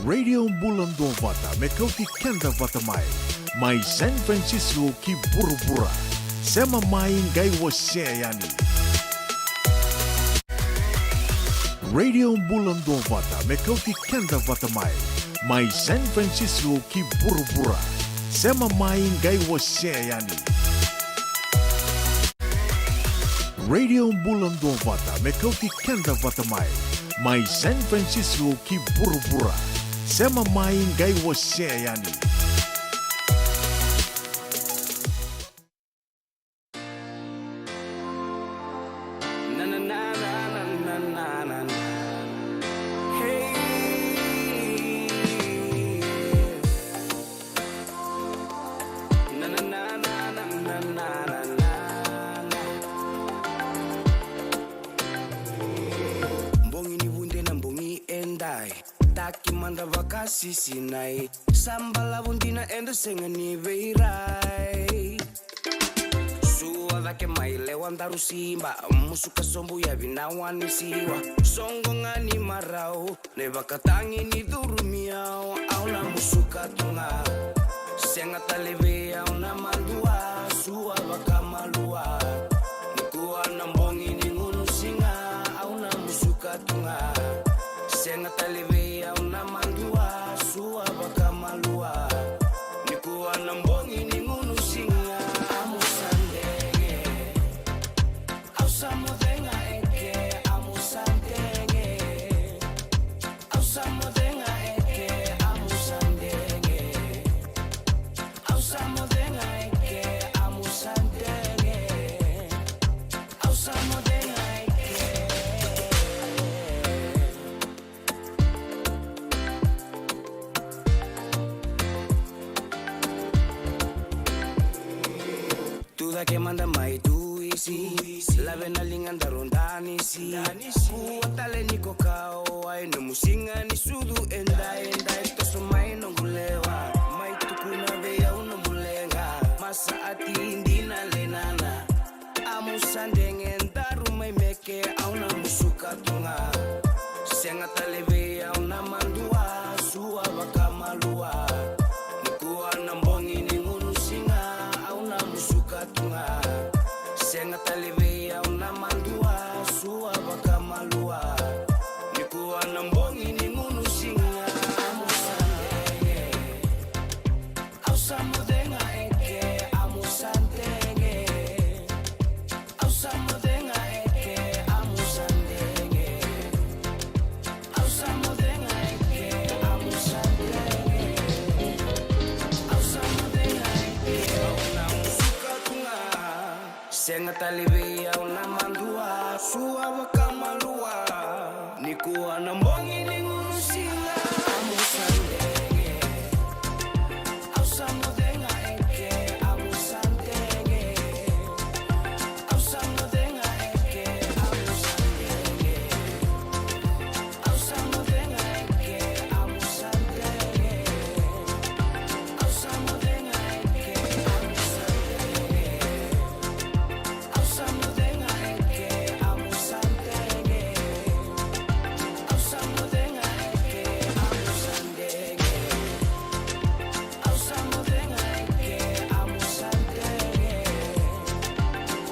Radio Bulando Vata mekauti kenda vata mai San Francisco ki burubura sema mai ngai wase yani. Radio Bulando Vata mekauti kenda vata mai San Francisco ki burubura sema mai ngai wase yani. Radio Bulando Vata mekauti kenda vata mai San Francisco ki burubura sema mai ngai wase yani. Sinai sambala bundina endo sengani veirai suwa ke mai lewandaru simba musuka sombu ya binawani siwa songo ngani marau ne bakatangi ni durumiao au na musuka tunga senga taleve au na mandua suwa bakamalua nikuwa nambongi ni ngunu singa au na musuka tunga senga taleve au na mandua suwa bakamalua nikuwa na mbongi ni ngunu singa amusandenge ausamodenga eke amusandenge ausamodenga eke amusandenge ausamodenga eke amusandenge ausamodenga que manda mai tu isi la vena linganda rondani si kuatale niko kao ai no musinga ni sudu enda esto so mai no gulewa mai tu kuna vea uno mulenga masa ati indina lenana amusandenge ndaru mai meke auna musuka tunga senga taleve auna mandua suwa bakamalua nikuwa na mbongi ni ngunu singa auna musuka tunga senga taleve auna mandua suwa bakamalua nikuwa na mbongi ni ngunu singa amusandenge ausamodenga eke amusandenge ausamodenga eke amusandenge ausamodenga eke amusandenge ausamodenga eke auna musuka tunga senga taleve auna mandua suwa bakamalua nikuwa na mbongi ni ngunu singa amusandenge ausamodenga eke amusandenge ausamodenga eke amusandenge ausamodenga eke amusandenge ausamodenga eke amusandenge ausamodenga eke amusandenge ausamodenga eke amusandenge ausamodenga eke amusandenge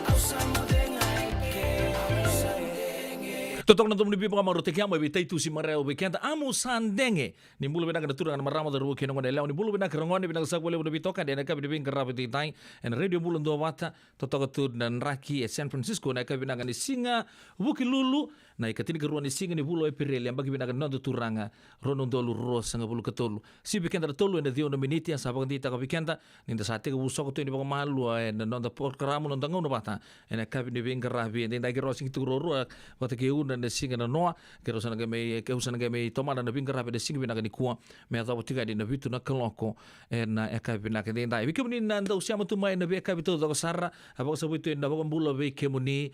ausamodenga eke amusandenge Totong na tumni pipa kamaro tekia mo bitay tu si Mareo Bekenda amusandenge ni bulu bina kada turang na marama da ruwa kinong na ilaw ni bulu bina karangon bina sagwale bina bitoka de na kabi bin karabi titay en radio bulu ndo wata totoka tu na Nraki San Francisco na kabi na ni singa wuki lulu na ikatini karuan ni singa ni bulu epireli ambagi bina kada nondo turanga rono ndolu rosa nga bulu katolu si Bekenda da tolu en dio na miniti ang sabang dita ka Bekenda ninda sa tega busok tu ni baka malu en nondo porkaramu nondo ngono bata en kabi ni bin karabi en da gerosing tu roro wata ke una na singa na noa kero sana ke usana ke toma na bin karabi de singa bina ni kuwa me ata botiga di na vitu na kaloko na kabi na ke dai bikemuni na ndo siamo tu mai na be kabi to do sarra abo sa butu na baka bulo be kemuni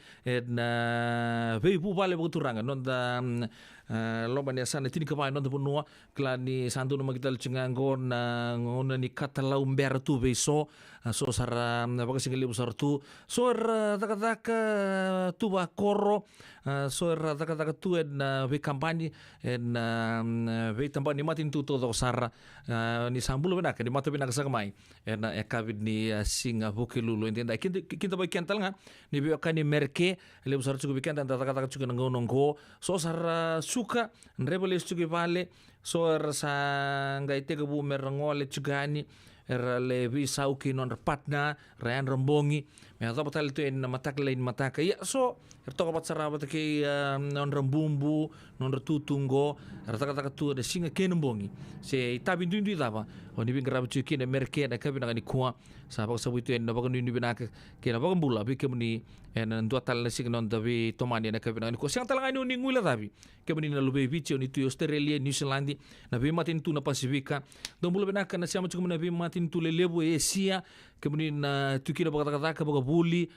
na be pu vale buturanga non da loba ni sana tini kapai non punua klani santu nama kita cengango na ngona ni katalau bertu beso so sara baka singali besar tu so taka tu ba koro so taka tu en be kampanye en be tampani matin tu todo sara ni sambulo benak ni mata benak sakamai en ekabid ni singa bukilulu entenda kita ba kental nga ni be akani merke le besar cukup kental taka cukup ngonongo so sara suka nrebeles cukup vale so sa ngai tega bu merangole cugani le visau ki non patna ran rombongi me atau batal tu en matak lain mataka ya so erto kapat sarabat ke non rembumbu non tutunggo rata tu de singa kenembongi se tabi dundu daba oni bin grab cuki ne merke da kabina ni kwa sa ba sabu tu en ba kan dundu binaka ke na ba kan bula bi kemni en dua tal sik non davi tomani na kabina ni ko siang talang ni ngula tabi kemni na lube bicho ni tu Australia New Zealand na bi matin tu na Pasifika don bula binaka na siama cukum na bi matin tu le lebu Asia kemni na tu kina ba kata ba buli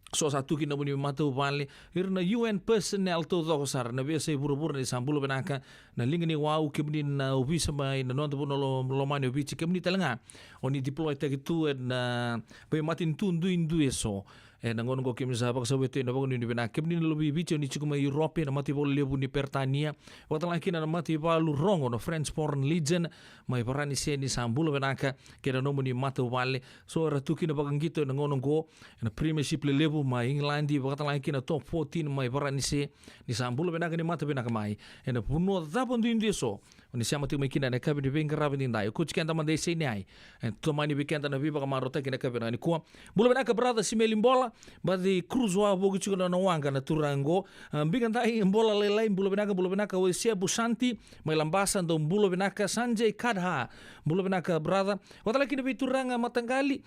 so satu kina buni matu vale irna UN personnel to sar na biasa buru-buru ni sambulo benaka na lingni wau kemni na ubisa mai na non bono lo mani ubici kemni talanga oni deploy tag tu na be matin tundu indu eso na ngon go kemni sa baksa wete na bagoni benaka kemni lo bici ni cikuma Europe na mati bol lebu ni pertania watala kina na mati balu rongo no French Foreign Legion mai parani se ni sambulo benaka kena no muni matu vale so ratu kina bagang gitu na ngon go na premiership le lebu mai England bakata lagi na top 14 mai barani se ni sambulo benaka ni mata benaka mai ena puno tapon du indeso oni siama tu mai kina na kabi di bengara bin dai ku cikanta mande se ni ai en to mani bikanta na viba kamarota kina kabi na ni ku bulo benaka brother si melimbola badi cruz wa bogu cikona na wanga na turango biganta ai bola lelai bulo benaka we se busanti mai lambasan do bulo benaka Sanjay Kadha bulo benaka brother watala kina bi turanga matanggali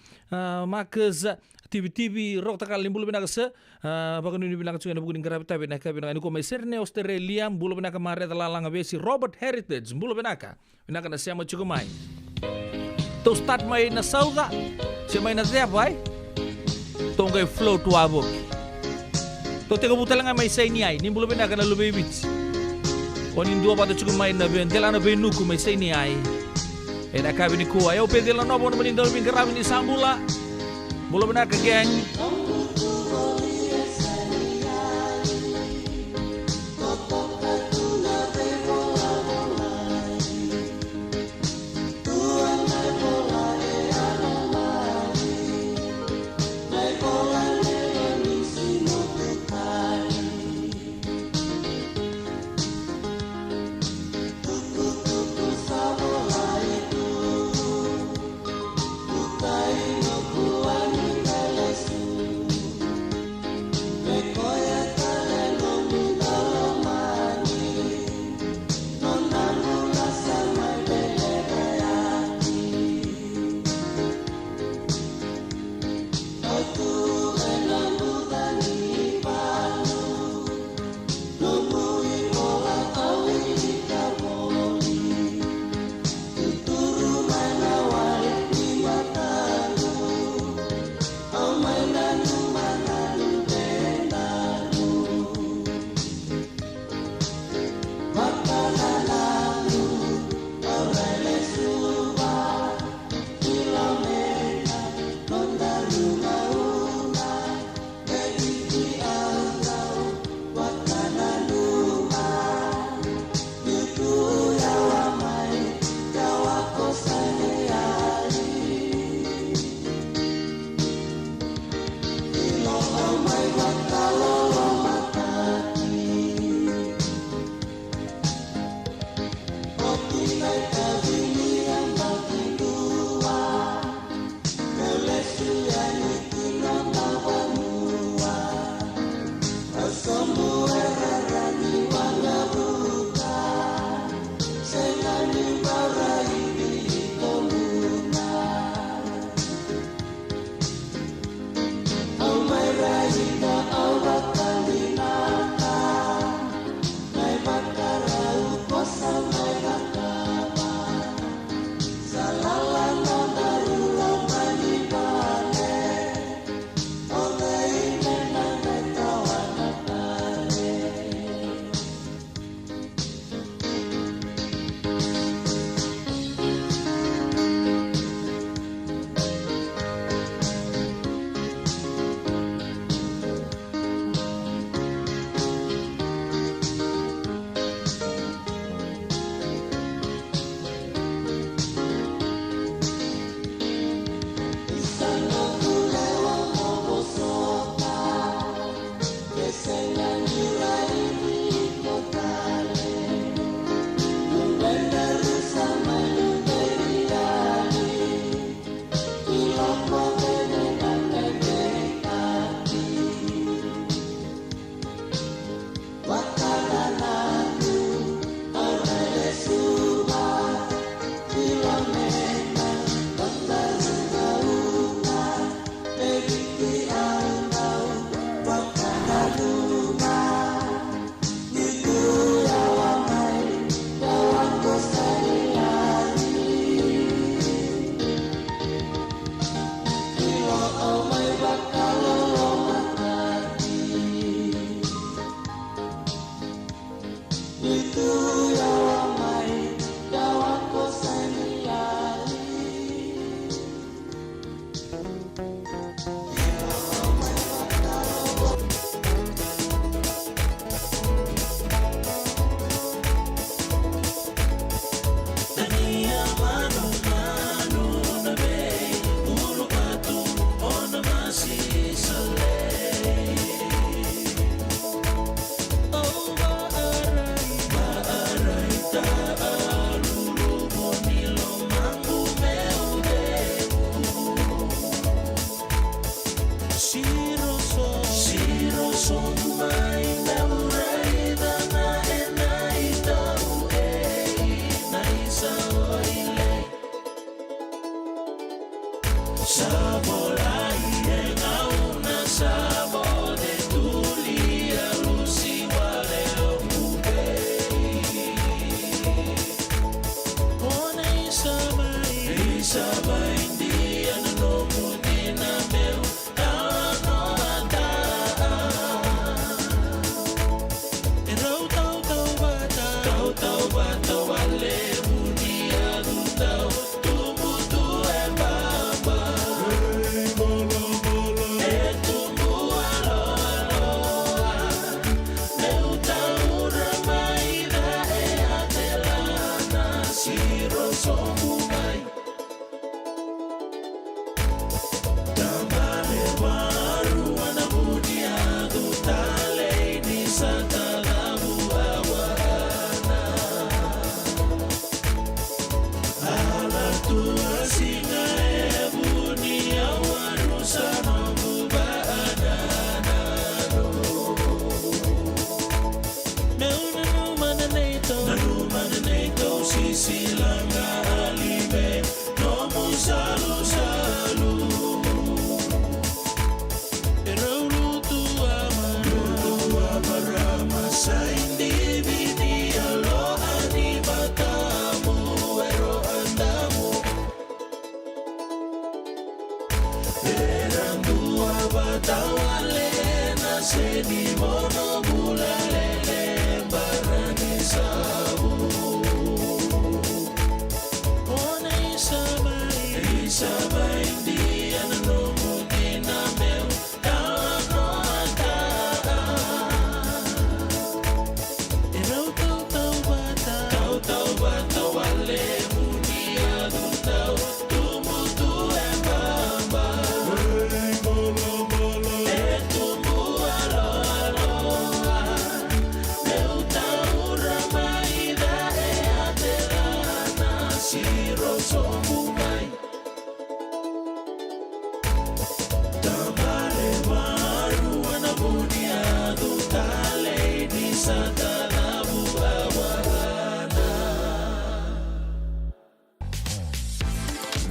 makaza TV rok takal limbulu benaka se bagan ini benaka cukai buku ningkara beta benaka benaka ini ko meserne Australia bulu benaka mare talalanga besi Robert Heritage bulu benaka na siama cukai mai to start mai na sauga se mai na zia bai to ngai flow tu abok to tega butalanga mai sai ni ai ni bulu benaka na lube bits onin dua pada cukai mai na ben delana benuku mai sai ni ai ena kabini ko ayo pedela no bon menindal bingkara ni sambula bulu benaka geng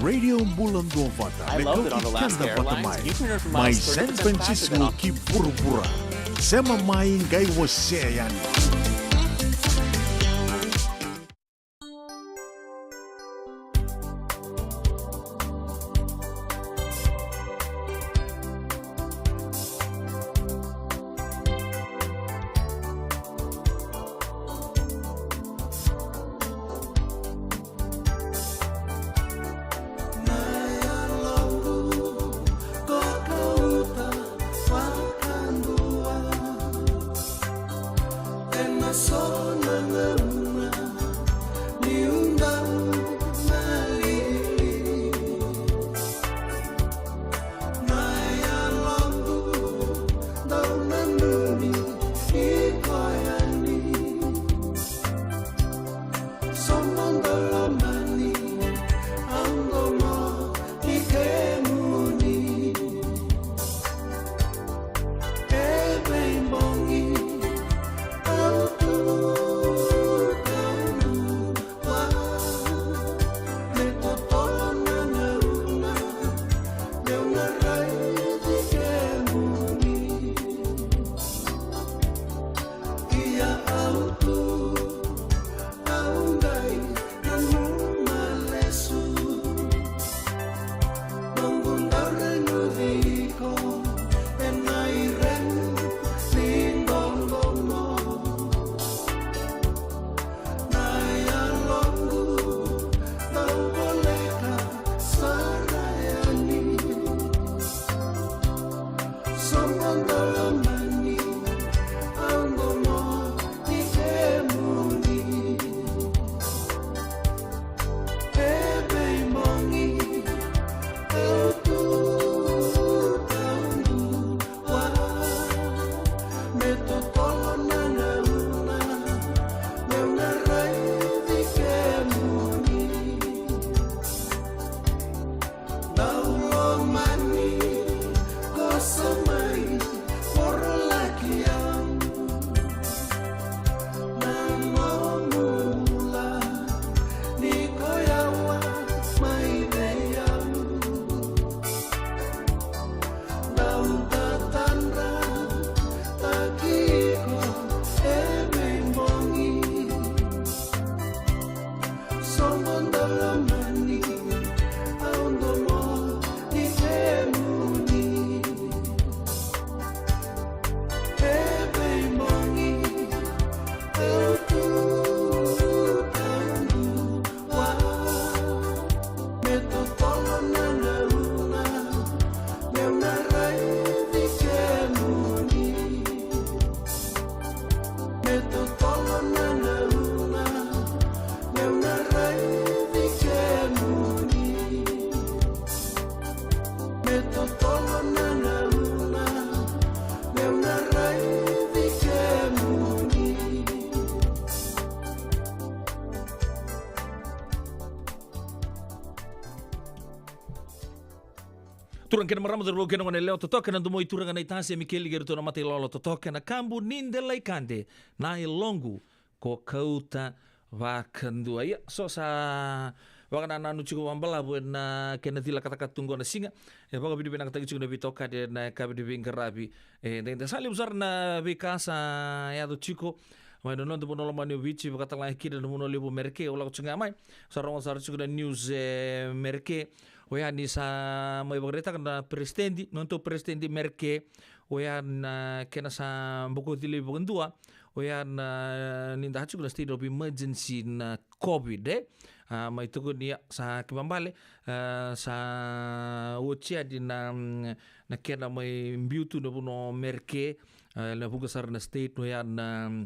Radio Bulan Dovata. I love that on Alaska Airlines, you can earn from My miles San 30% faster than Francisco all. ki pura-pura. Sema main gay wasayan. And Pulang kena marama terlalu kena ngone leo totoka na tumo ituranga na itasi Mikeli gerto na mati lolo totoka na kambu nindelai kande na ilongu ko kauta wakandua ya so sa wakana nanu chiku wambala buena kena tila kata katungo na singa ya baka bidu bina kata chiku na bitoka de na kabidu bingarabi de sali usar na bikasa ya do chiku mai no ndo bono mani vici kata la kida no mono lebu merke ola ko chinga mai sarong sar chiku na news merke oya ni sa mai bagreta kana presidenti nonto presidenti merke oya na kena sa buku tili bugandua oya na ninda chiku na state of emergency na covid mai tuku dia sa kibambale sa wocia di na kena mai mbiutu no bono merke la bugasar na state oya na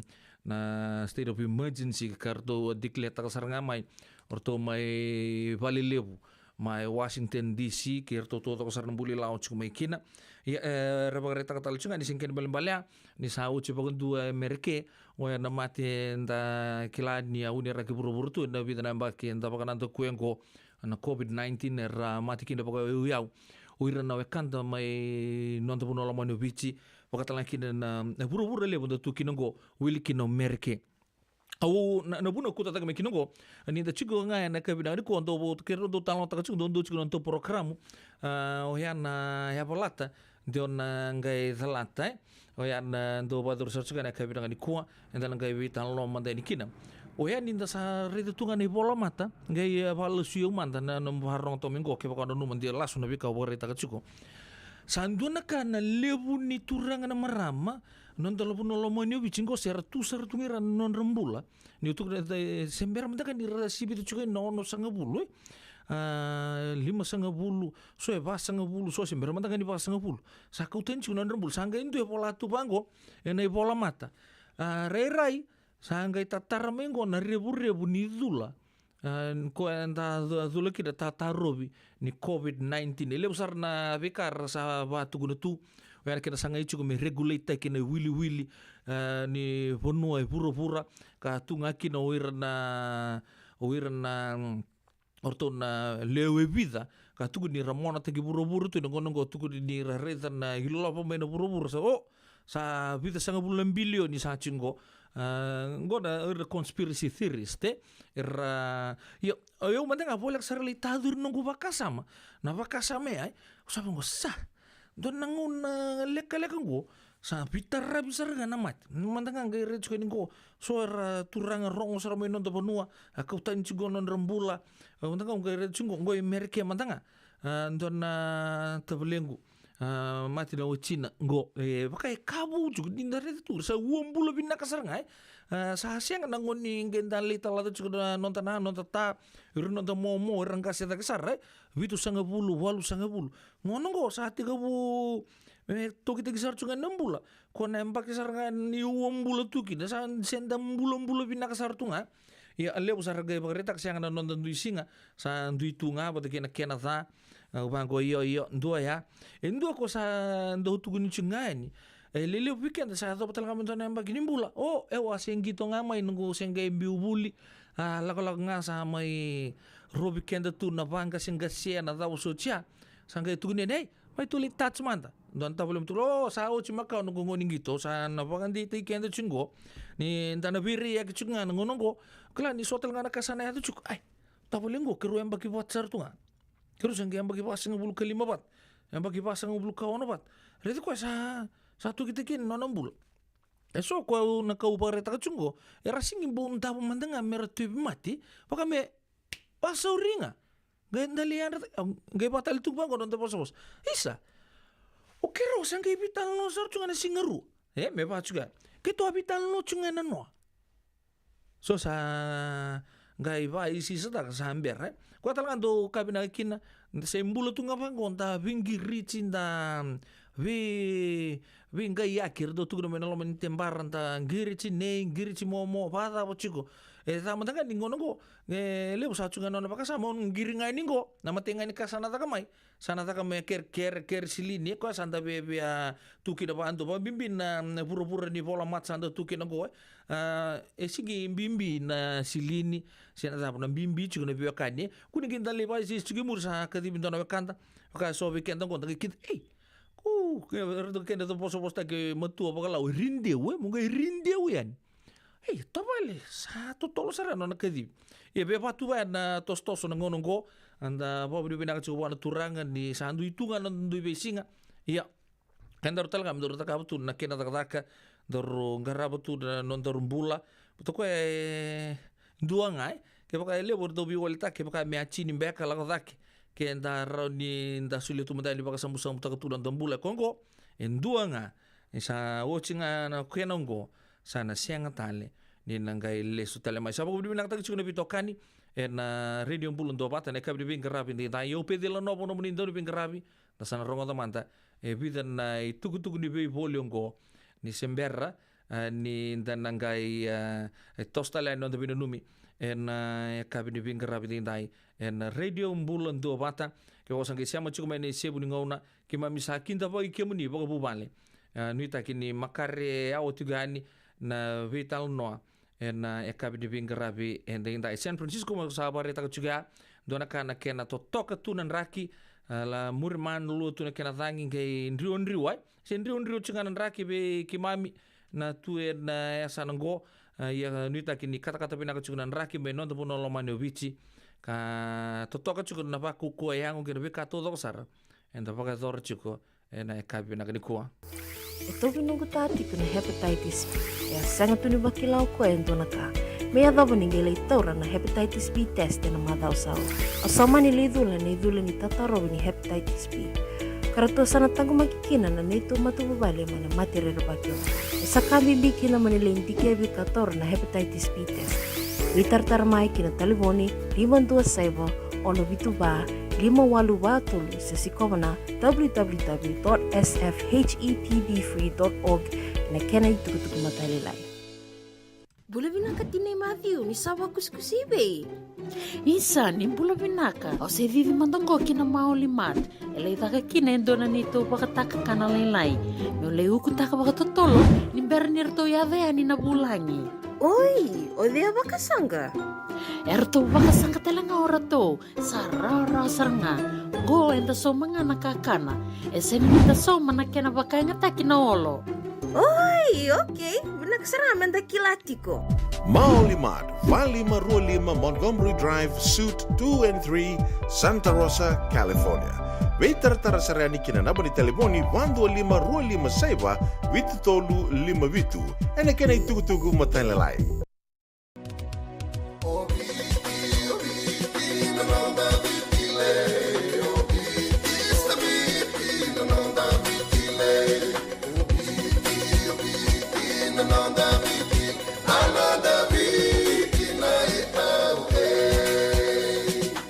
state of emergency karto declare takasar ngamai orto mai valilebu mai Washington DC kerto to takasar nambuli lao chiku mai kina ya rebagreta katal chunga ni singken balembalea ni sau chipa dua merke oya na mate nda kilani ya unira kiburu tu na vida na mbaki nda pakana to kuengo na COVID-19 era mati kinda paka yau uira na wekanda mai nonto puno lama no bici pakatala kinda na buru le bondo tu kinongo wili kino merke au na buno kuta taka me kinongo ni da chigo nga na kabina ko ndo bo kero do talon taka chigo ndo chigo ndo programu oya na ya bolata Dion ngai thalata oya na ndo badur sarchuga na kabina ni kuwa enda ngai witan lo manda ni kina oya ninda sa rede tunga ni bola mata ngai bal suyo manda na no harong to mingo ke bakano no mandi lasu na bika wore taka chuko sanduna kana lebu ni turanga na marama non tolo puno lo monyo bichingo ser tungira non rembula ni utuk sembera manda kan dirasibi tu chuko no sanga bulu 5 sanga bulu so e ba sanga bulu so sembera manda kan di ba sanga bulu sakau tenchu non rembul sanga indu e pola tu bango e nei pola mata rai sanga tatara mengo na rebu ni dula ko anda dula kida tatarobi ni COVID-19 ele usar na bekar sa batu guna tu wer kita sanga ichu me regulate kina wili ni bonua e pura ka tunga kina oirna orto na lewe vida ka tugu ni ramona tegi buru tu ngongo tugu ni rareta na hilola pa mena buru sa vida sanga bulan billion ni sa chingo ngona conspiracy theorist yo manda nga bolak sarali tadur nunggu bakasama na bakasame ay sabi ngo sa don nangun leka ngo sa pitara bisar nga namat manda nga ngai ko ningo so turang rong sar mo non to bonua akau tan chigo non rembula manda nga ngai chingo ngoi merke manda nga don tabelengu mati na China ngo pakai kabu juga dindare tu sa uambula binna kasar ngai sa siang nangon ni gendan lita la tu nonton ta nonton momo orang kasih tak kasar bitu sanga bulu walu sanga bulu ngono ngo sa 30 to kita kisar cunga 6 bula ko nembak kisar ngan ni uambula tu kita sa sendam bulu binna kasar tu ngai ya ale usar ga bagreta siang nonton du singa sa du tunga bata kena ta bango iyo ndua ya ndua ko sa ndo tuguni chungani lele weekend sa to patal kamen tona mbagi nimbula ewa sengi to ngamai nungu sengai biubuli lako nga sa mai ro weekend tu na banga senga sia na daw socia sangai tuguni nei mai tuli touch manda don ta belum tulo sa o chimaka nungu ngoning gitu sa na bagandi ti kende chungo ni ndana biri ya chunga ngonongo kala ni sotel ngana kasana ya tu chuk ai ta bolengo keru yang bagi WhatsApp tu nga terus yang bagi pasang bulu kelima bat, yang bagi pasang bulu kawan bat. Itu kau satu kita kini nonom bulu. Esok kau nak kau pareta kacunggo, rasing ibu entah pemandang merah tu mati, pakai me pasau ringa, gaya dalian, gaya batal itu bang kau nonton pasau. Isa, oke ros yang gaya bital no sar cungan singeru, me pas juga. Kita bital no cungan no. So sa gaya ba isi sedak samber, Kau tahu do kabina kina sembulu tu ngapa konta vingi ricinda vinga yakir do tu guna menalo mentembaran ta girici momo pada bociku Tama tanga ningo nongo. Leo sa chunga nona pakasama ngiringa ningo. Nama tenga ni kasana takamai. Sana takamai ker silini ko santa bebe tuki da bantu ba bimbi na pura-pura ni bola mat santa tuki na go. Sigi bimbi na silini sina tapo na bimbi chunga na bebe kanye. Kuni kinta lepa si chungi mursa kadibi ndona kanta. Ka so be kenta konta kit kenda to posta ke matua pakala rindeu munga rindeu yan. Tabale, satu tolo sarana na kadi. Be patu na tos-tos na ngono go, anda po bidi pinaka chuwa na turangan di sandu itungan na ndu besinga. Iya. Kanda talaga mdoro taka betul na kena taka doro garaba tu na non bula. Betul ko dua ngai, ke pakai le bordo bi walita ke pakai meachi ni beka la kodake. Ke nda roni nda suli tu mdali pakai sambu-sambu taka tu dan bula kongo. Dua nga. Sa watchinga na kenongo. Sana siang tale ni nangai lesu tale mai sapa budi nak tak chuna bitokani na radio bulun do bata ne kabdi bin garabi ni ta yo pedela no bono mun do bin garabi na sana rongo da manta bidan na tugu ni be voliongo ni semberra ni dan nangai tostale no do binumi kabdi bin garabi ni dai radio bulun do bata ke wasang ke siama chuma ni sebu ni ngona ke mamisakin ta boy ke muni boga bubale nuita kini makare au tugani na vital noa na ekabi di bingarabi enda inda San Francisco mo sabare ta juga dona kana kena to toka tunan raki la murman lu tuna kena tangi ke ndriu wai sen ndriu cunganan raki be kimami na tu na yasanango ya nuita kini kata-kata pinaka cunganan raki be non puno lomane bici ka to toka cukup na pa kuku yang ngira be ka to sar enda paka dor cuko na ekabi pinaka ni kuwa. Ito pinunggu tadi kena hepatitis B. Ya sangat tuni bakilau ko ento naka. Mea dava ninggela itaura na hepatitis B test na madau sao. Asama ni lidula ni tataro ni hepatitis B. Karato sana tangu makikina na neto matubabali mana materi bakyo. Sa kambi bikina maniling dikebi kator na hepatitis B test. Witartar mai kina taliboni 527 ono bituba 582 sa sikomana www.sfhetbfree.org na kena itukutuk matalilay. Bula binaka tinay Matthew, ni sawa kuskusibe. Isa, ni bula binaka. O se vivi mandongo kina maulimat. Elay taka kina endo na nito bakataka kanalaylay. Yo leyu kutaka bakatotolo, ni bernirto yadea ni nabulangi. Oi, o dea bakasanga. Erto bakasanga talanga orato. Sarara saranga. Go enda so mga nakakana. Esen nita so manakena bakanga takina olo. Oi, okay. Nagsaraman da kilatiko. Maulimat, Valley Marulima, Montgomery Drive, Suite 2 and 3, Santa Rosa, California. Waiter tarasarani kina naba ni telefoni 125 saiba witu tolu 5 witu. Ena kena itugu matalalai.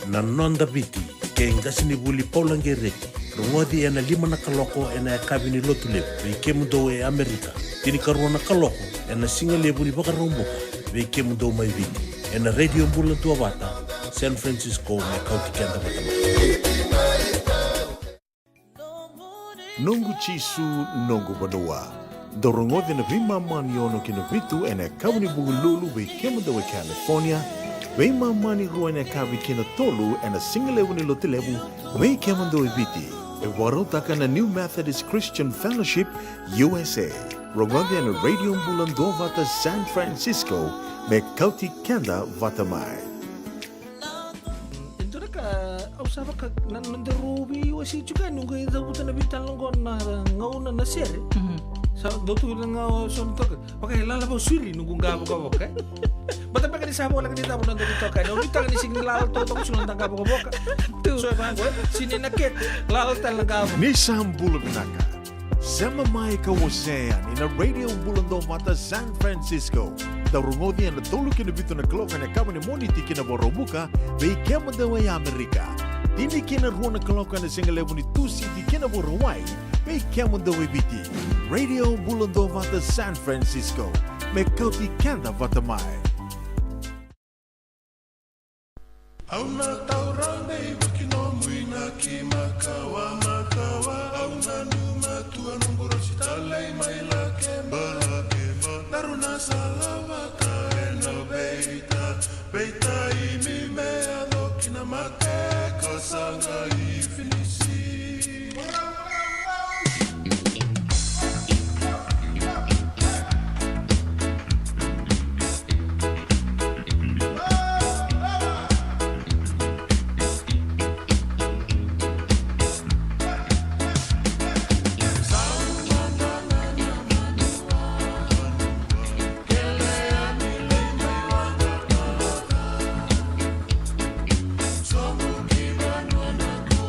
Na nonda viti ke ngasini buli paulange reki rwadi ena 5 na kaloko ena kabini lotule ve kemudo e Amerika tini karona kaloko ena singa lebu ni baka romboka ve kemudo mai viti ena radio bula tua bata San Francisco me kauti kenda batama Nungu chisu nungu banua. Dorongode na vima maniono kina vitu ena kabini bugululu ve kemudo e California. Weima mani ruana kavi kina tolu and a single level lotilebu we kemando eviti e warotaka na New Methodist Christian Fellowship USA Rogode and Radio Bulando Vata San Francisco me kauti kenda vatamai Ito na ka usapa ka nandarubi wasi juga nunggu ito buta na bitan lang ko na ngauna na sere sa dotu lang nga son to pakai lalabo suri nunggu gabo ka Bata pa kanisama wala kanita mo nandun dito ka. Nung kita kanising lalal to itong sunod ang gabo ka. So, sininakit. Lalal talaga mo. Nisam Bulabinaka Sema mai kawasean in a Radio Bulando Mata San Francisco Darungodi and the tolu kinabito na klok na kama ni moniti kinaborobuka Be kema dawa ya Amerika Dini kina ruona klok na singa levo ni tusi di kinaborawai Be kema dawa biti Radio Bulando Mata San Francisco Me kauti kanda vatamai Auna taurande wakino muina ki makawa makawa auna numa tua nunguro sitale maila kemba naruna salava kaena beita beita imi mea dokina make kasanga ifinisi. Somu kibanwana ko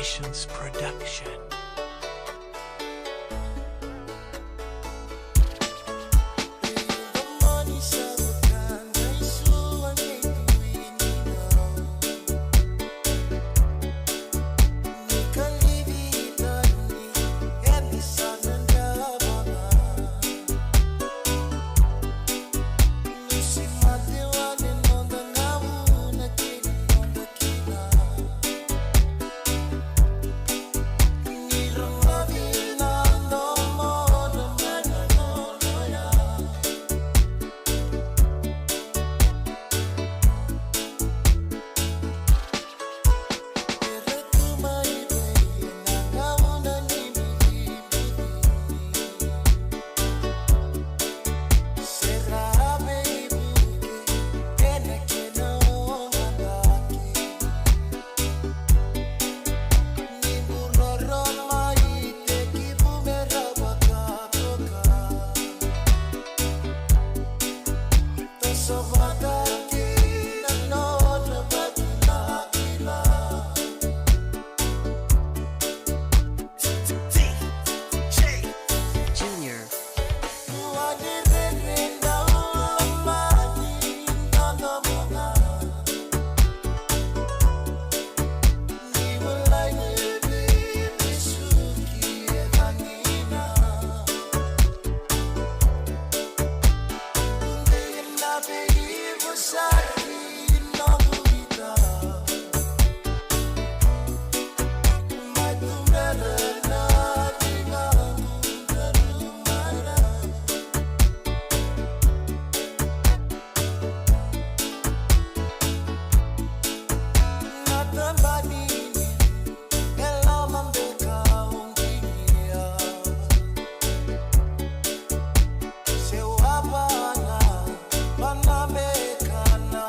Creations production. Seu Havana, Panamecana.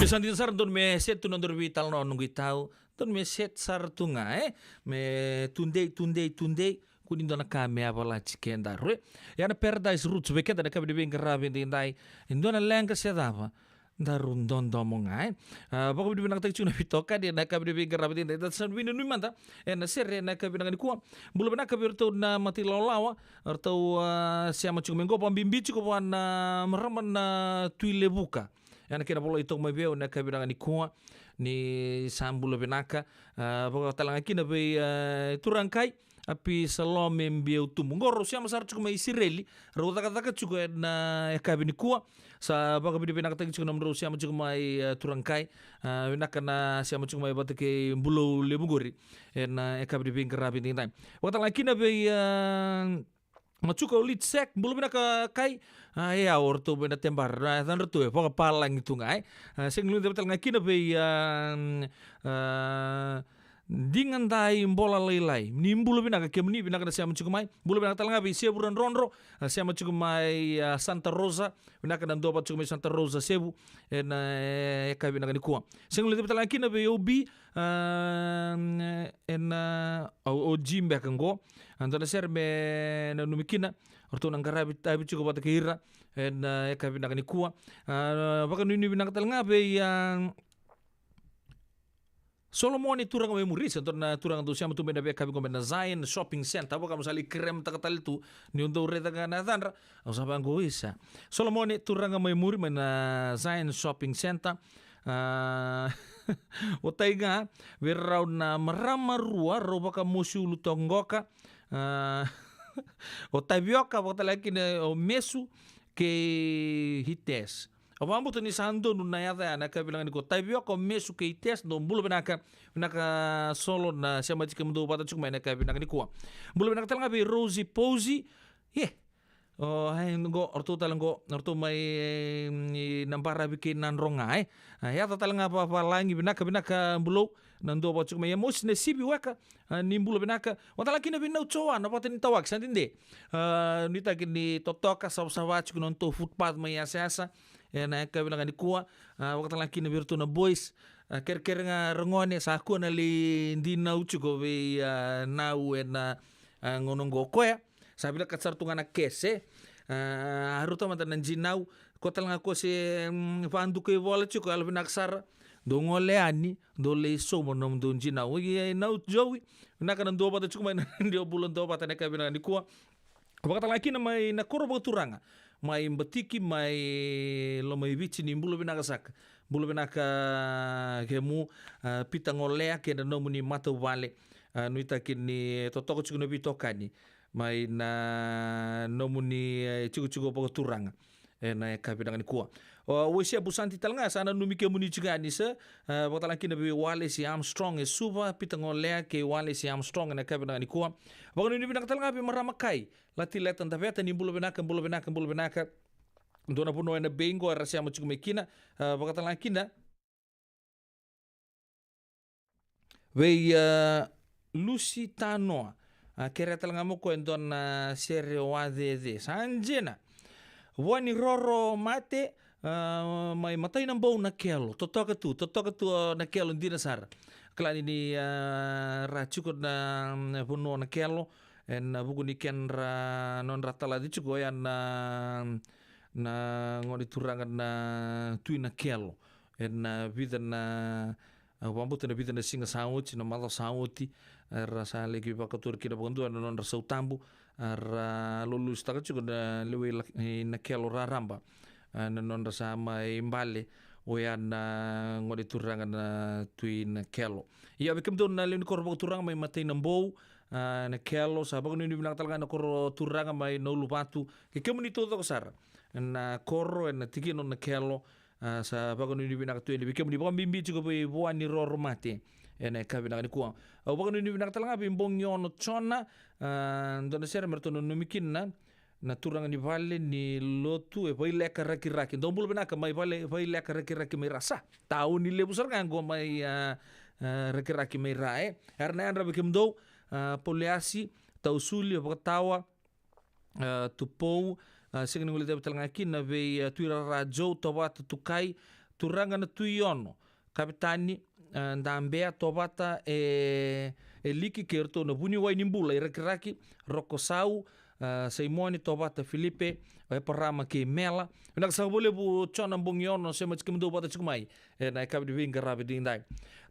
Kesantin sar don me set tu nondor vital no nunggu tau don me set sar tunga me tunde kudin dona kame avala chikenda rue yana paradise roots vekenda na kabidi bing rabi ndai indona lenga sedava darun don domonga bako bidi binang tagchuna pitoka dia na kabidi bing rabi ndai dat san winu numanta na serre na kabidi ngani kuwa bulu bana kabirto na mati lolawa artau siama chumengo pambimbichi ko na maraman na tuile buka yana kena polo itong mabeo na kabidi ngani kuwa ni sambulo benaka bako talanga kina be turangkai api salome mbieu tumu ngoro siama sar cukup mai sireli rota kata cukup na kabini kuwa sa baka bidi benak tagi cukup namro siama cukup mai turangkai benak na siama cukup mai batake bulo lebugori na kabini bing kerabi ting time waktu lagi na be machuka ulit sek bulu benak kai ya orto benak tembar tan retu pokok palang itu ngai sing lu betal ngaki na be dingan tai bola lelai nimbulu binaka kemni binaka siama cukumai bulu binaka talanga bi sebu ran ronro siama cukumai Santa Rosa binaka dan dopa cukumai Santa Rosa sebu en ka binaka ni kuwa sing lu talanga kina be obi en o jimbe kango antona serbe na numikina orto nang karabi tabi cukup ke hira en ka binaka ni kuwa baka ni binaka talanga be yang Solomoni turang me muris untuk na turang tu siapa tu benda be kabi na Zion shopping center apa kamu sali krem takatal tu ni untuk reta kana tanra au sabang goisa Solomoni turang me muri na Zion shopping center otaiga verrau na maramarua roba ka musulu tongoka otavioka bota lagi o mesu ke hites Awambo tu ni sando nuna yata na kabilang ni ko taibio ko mesu ke ites no bulu benaka solo na siama chika mdo bata chukma na kabilang ni ko bulu benaka talanga be Rosie Posey hai ngo orto talango orto mai nampara bikin nan ronga ya talanga apa langi benaka bulu nando bata chukma ya mos ne sibi waka ni bulu benaka wata laki na binau chowa na pata ni tawak santinde nita kini totoka sawa chukun to footpath mai asa na kabilang ni kuwa waktu laki na birtu na boys ker nga rengone sa aku na li di na uchuko be nau na ngonongo koya sabi na katsar tunga na kese haruta mata na jinau ko talanga ko si pandu ko wala chuko albi naksar dongole ani dole so monom don jinau ye nau jowi naka nan do bata chuko mai ndio bulon do bata na kabilang ni kuwa waktu laki na mai na koro turanga mai mbatiki mai lo mai bici ni bulu benaka sak bulu benaka kemu pita ngolea ke na nomuni mata wale nuita kini totoko chukuno bitokani mai na nomuni chuku poko turanga na kabidang ni kuwa wesi abusanti talanga sana numi ke muni juga ni se waktu laki na wale si Armstrong suba pita ngolea ke wale si Armstrong na kabidang ni kuwa waktu numi benaka talanga be maramakai lati letan tapeta ni bulu benaka dona puno na bengo rasia mo chukumekina bakatan lakina we Lusitano kere talanga mo ko endon sere wade sanjena wani roro mate mai matai na bau na kelo totoka tu na kelo dinasar klani ni rachuko na puno na kelo en buku ni kenra non ratala di chuko ya na ngoni turangan na tuina kelo en vida na wambuta na vida na singa sauti na malo sauti rasa lagi pakatur kira bantu na non rasa utambu ra lulus taka chuko na lewe na kelo raramba na non rasa mai mbale oya na ngoni turangan na tuina kelo ia bekem don na lewe korbo turang mai matai na bou na kelo sabang ni bilang talaga na koro turanga mai no lupatu ke kemuni todo kasar na koro na tiki no na kelo sa bago ni bilang tu ni kemuni bang bimbi juga be buani roro mate ene ka bilang ni kuang bago ni bilang talaga bimbong yono chona ndona ser mertono numikin na turanga ni vale ni lotu e vai leka raki dombul benaka mai vale vai leka raki mai rasa tahu ni lebusar nggo mai raki mai rae karena andra bekem do poliasi tausuli tawa tupou sing nguli te betal ngaki na be tuira rajo tawa tukai turanga na tuiono kapitani ndambea tobata liki kerto na buni wai nimbula irakiraki roko sau Simoni tobata Filipe parama ke mela nak sa bole bu chona bungiono se mach kimdo bata chukmai na kabi de vinga rabi dindai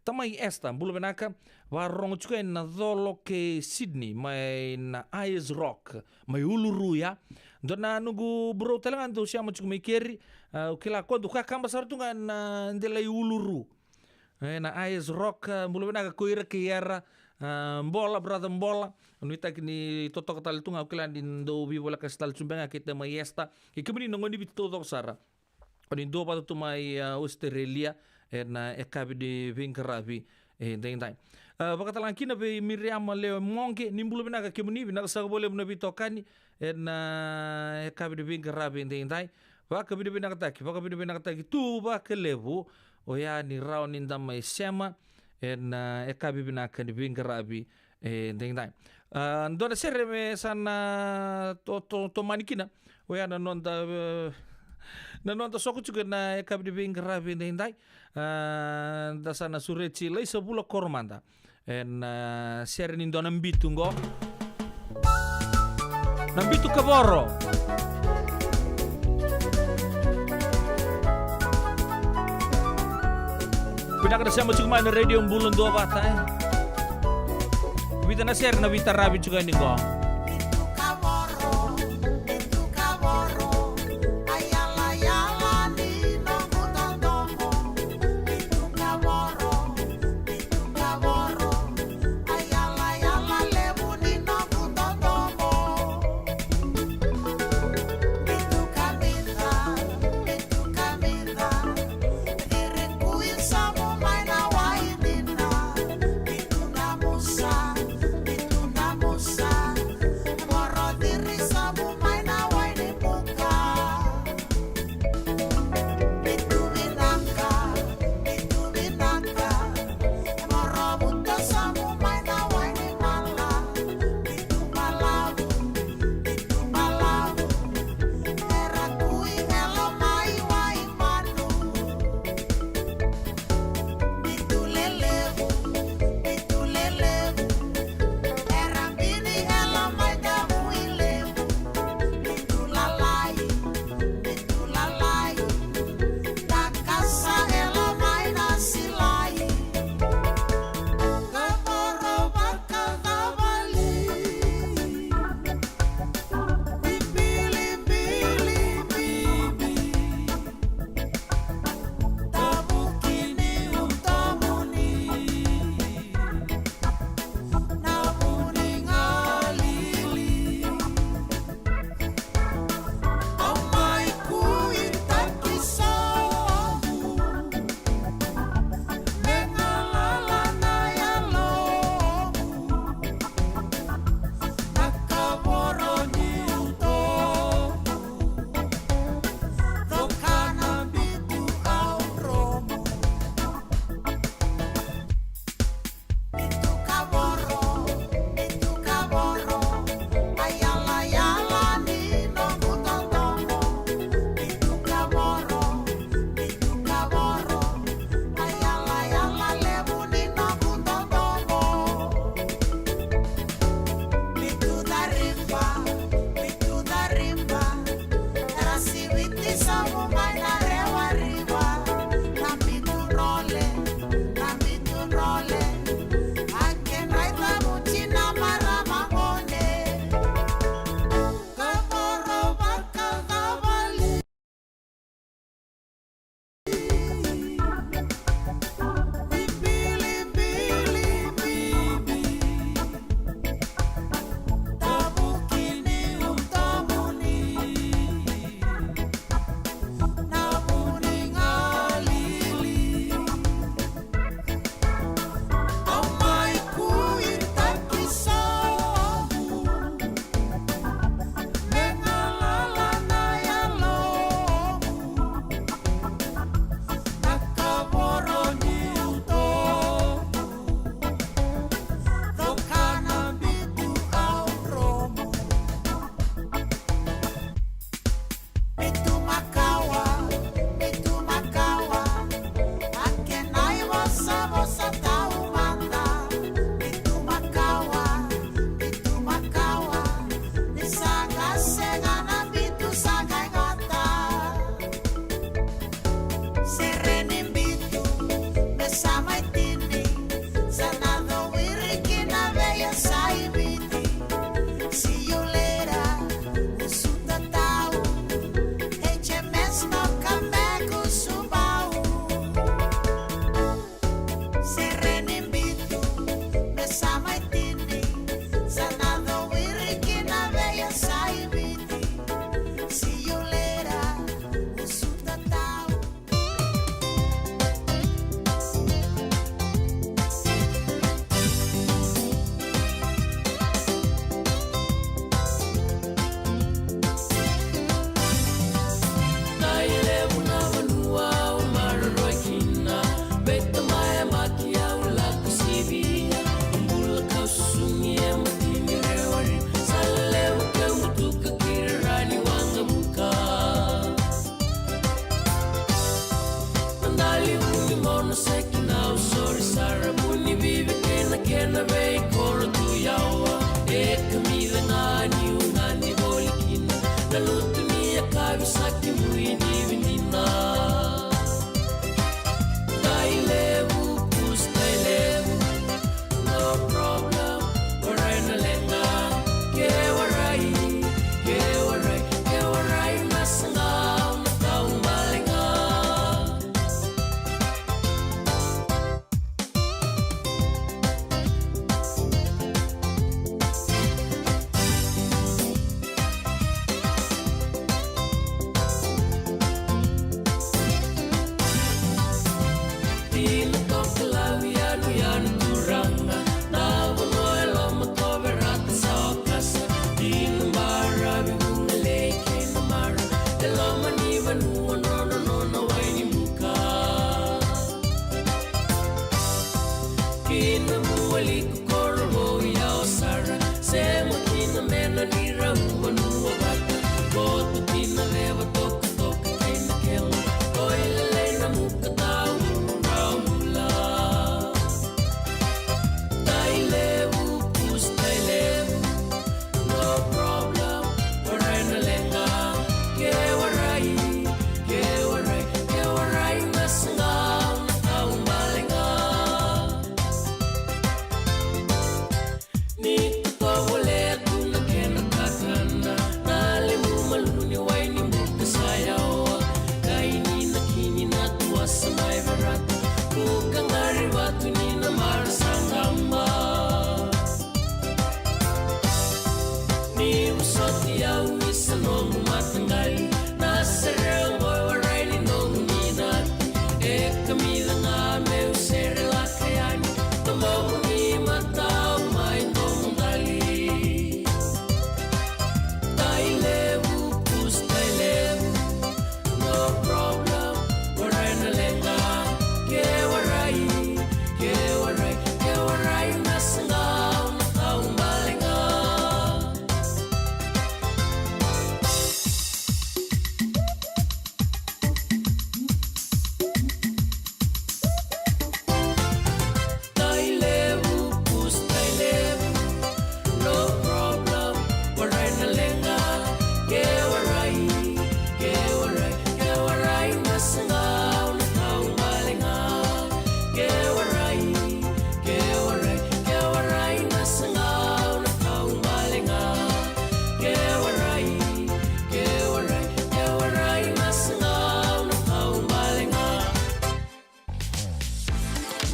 tamai esta bulu benaka wa rongo chuka na dolo ke Sydney mai na Ayers Rock mai Uluru ya dona nugu bro telangan do sia mach kumai keri ukila ko do ka kamba sartunga na ndelai Uluru na Ayers Rock bulu benaka koira ke yara mbola brother mbola nuita kini toto katal tunga ukila din do bi bola kastal chumbenga kita mai esta ikimini nongoni bit toto sara oni do pa to mai Australia na ekabi de vinkarabi dai dai bakatalan kina be Miriam leo monge nimbulu bina ka kimuni bina sa bole bina bitokani na ekabi de vinkarabi dai dai baka bi bina kataki tu ba kelebu oya ni raun inda mai sema ekabi bina ka di vinkarabi dai dai ndona serre me sana to manikina oya na nonda soko juga na ekabi di vinkarabi dai dai da sana sureci lei sebula kormanda serre ni ndona mbitu ngo nambitu kaboro pinaka sama cuma na radio bulan dua batai Vita na share na Vita Rabi juga ini kok. Musa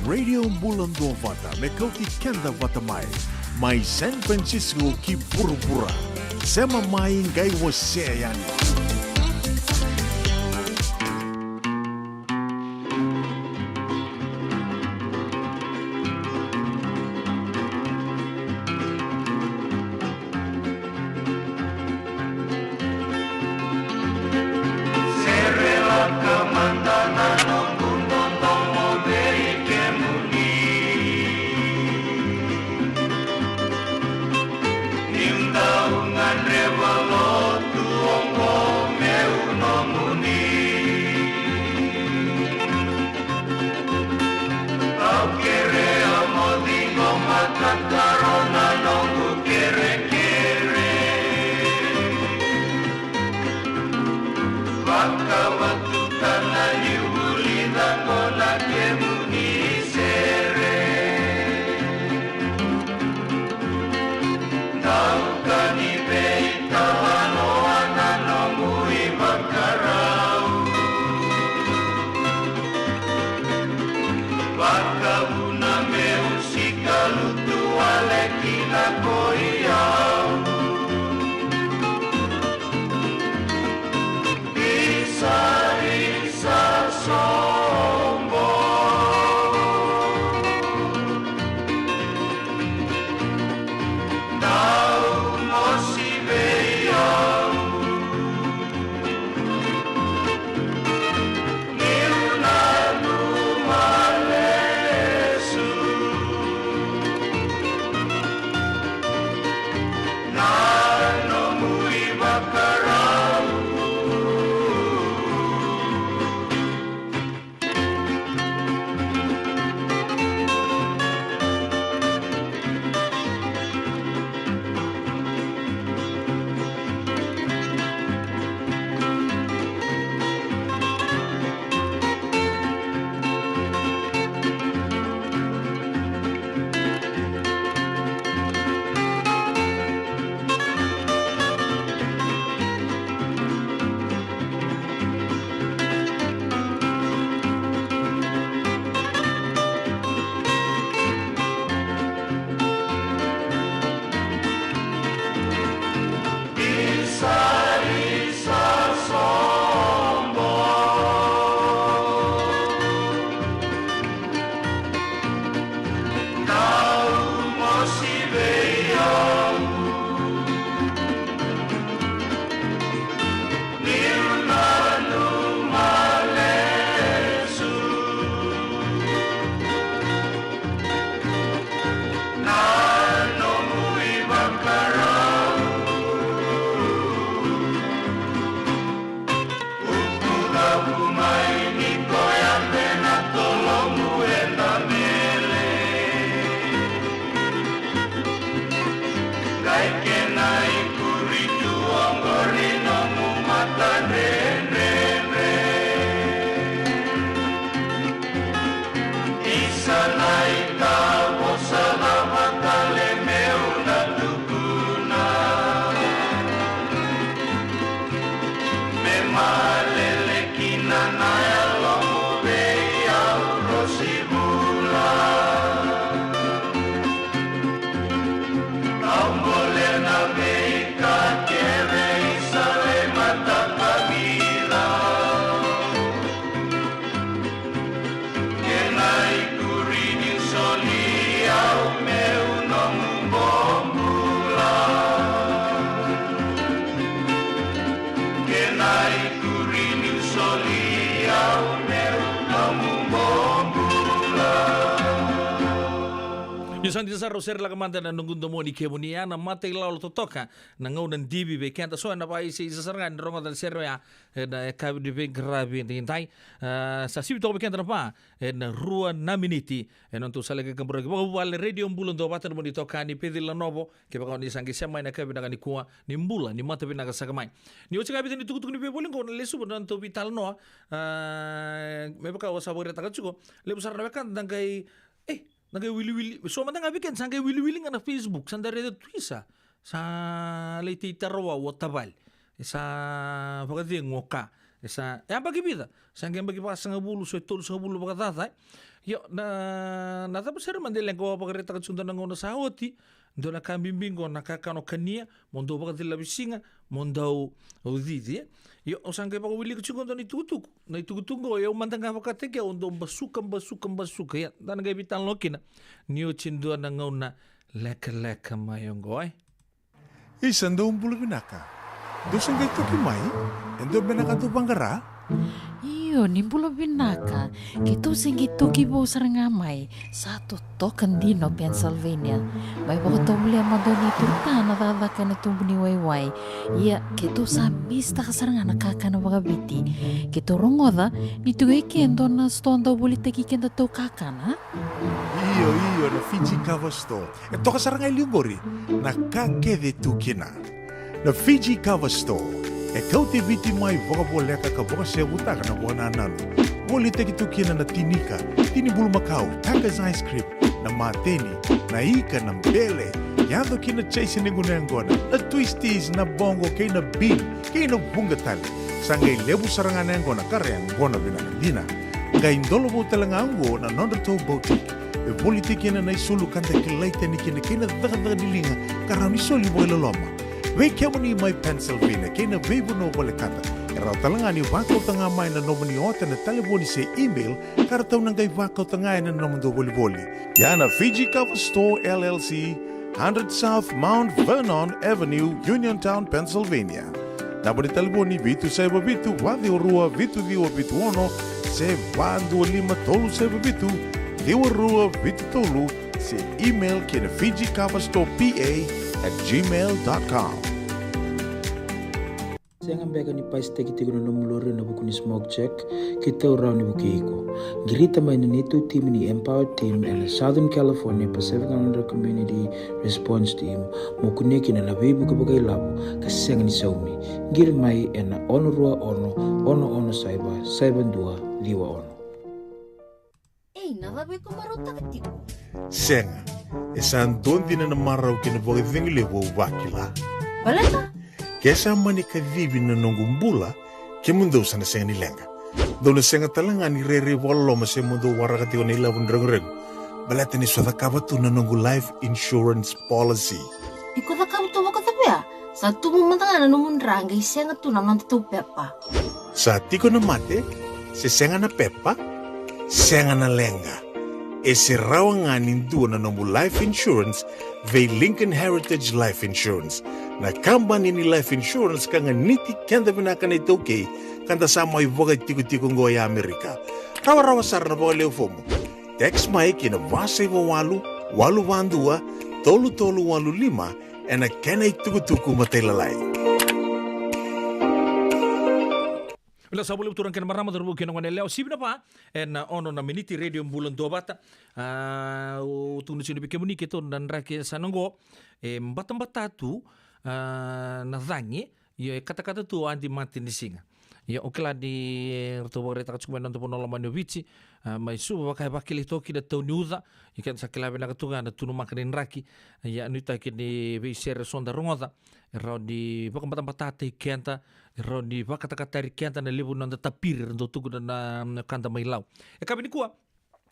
Radio Bulan Dua Vata me kauti kenda vata mai San Francisco ki pura-pura sema mai ngai wase yani. Santi sa roser la kamanda na nungundo mo ni kemunia na matay laul totoka na ngau nan dibi be kenta so na pai si sasarangan rongo dal serwe ya na kabi di be grabe tintai sa sibi to be kenta na pa na rua na miniti non tu sale ke kambura ke wal radio mbulon do water mo dito kani pedil la novo ke ba ni sangi sema na kabi na ni kuwa ni mbula ni mata be na sakamai ni o chikabi ni tukutuk ni be boling ko lesu bon to vital no me ba ka wasabore ta chuko le busar na kan dangai Nagay wili-wili. So, matang abikan, saan kayo wili-wili nga na Facebook, saan dara twisa, sa late tarawa, watabal, sa pagkating ngoka, Esa bagi bida. Sangke bagi pasang bulu so tol so bulu bakatata. Yo na tapos sir mandele ko pagareta ka sunda nangono sa oti. Ndo na kambimbingo nakakano kania mondo bakatila bisinga mondo udidi. Yo sangke pa ko wili ko chungo ni tutuk. Na itutungo yo mandanga bakateke ondo basuka ya. Dan ga bitan lokina. Niyo chindo nangona leka mayongo ay. Isando bulu binaka. Doon kay tukimay, endo binaka tu banggara. Iyo, ni bulo binaka. Kito singi toki bo sarangamay. Satu token dino Pennsylvania. May baka tumuli ang madoni turta na dadaka na tumbuni wayway. Iya, kito sa mista ka saranga nakaka na baga biti. Kito rongoda, nitugay kendo na stonda bulit taki kendo to kakana. Iyo, na Fiji Cover Store. Ito ka sarangay ligori, nakakede tukina. Na Fiji Cover Store, kau te viti mai voka boleka ka voka se butaka na bona nanu. Boli te tukina na tinika, tini bulu makau, Taka's ice cream, na mateni, na ika na mbele, yado kina chase ni gunengona, na twisties na bongo kay na bean, kay na bungatali. Sangay lebu sarangan ngona kare ngona binakadina. Ngay indolo mo talangango na Nondato Boutique. E boli te kina na isulu kanta kilaita ni kina daga dilinga, karami soli boila loma. Wei kemuni mai Pennsylvania, kena weibu no wale kata. Erau talangani wakau tanga mai na nomoni ota na telefoni se email, kara tau nangai wakau tanga na nomondo woli. Yana Fiji Cover Store LLC, 100 South Mount Vernon Avenue, Uniontown, Pennsylvania. Naboni telefoni vitu seba vitu, wadi orua vitu diwa vitu ono, se wandu lima tolu seba vitu, diwa orua vitu tolu, se email kena Fiji Cover Store PA@gmail.com. Saya ngambeka ni pais teki tigo na nomulore na buku ni smoke check kita urang ni buku iko. Girita main ni tu tim ni Empower Team and Southern California Pacific Islander Community Response Team mokuneki na labi buku bagai labu kaseng ni saumi. Gir mai ena ono rua ono saiba dua liwa ono. Nadabe ko marota katiko. Senga, esan dondi na namarau kina boga vingile wo wakila. Balata? Kesa mani kadhibi na nongumbula ke mundo sana senga ni lenga. Dona senga talanga ni rere wala mase mundo warakati wana ila wundrang. Balata ni swada kabatu na nongu life insurance policy. Iko da kabatu wakatapea. Sa tumu matanga na numundrang ay senga tu na nantu pepa. Sa tiko na mate, se senga na pepa, senga na lenga. E se rawanganin dua na nomu life insurance ve Lincoln Heritage Life Insurance. Na company ni life insurance kanga niti kenda binaka na ito okay kanda sama iboga tiko-tiko ngoya Amerika. Rawa-rawa sar na boga leo fomo. Text mai kina vasa iwa walu vandua, tolu walu lima, ena kena ituku-tuku matailalai. Ila sa boleh turun kena marama terbuka kena ngone leo sibna pa en ono na miniti radio bulan dobata tunu sini bikemuni keton dan rake sanongo batatu na zangi ye kata-kata tu anti mati ni singa ya okela di rotobo reta katsukuma nanto ponola manovici mai su bakai bakili toki da tau niuza ikan sakila bena katunga na tunu makanin raki ya nuita kini beisere sonda rongoda ero di bakambatan patate kenta ero di bakata-kata kenta na libu nanda tapir ndo tugu na kanta mailau kami ni kuwa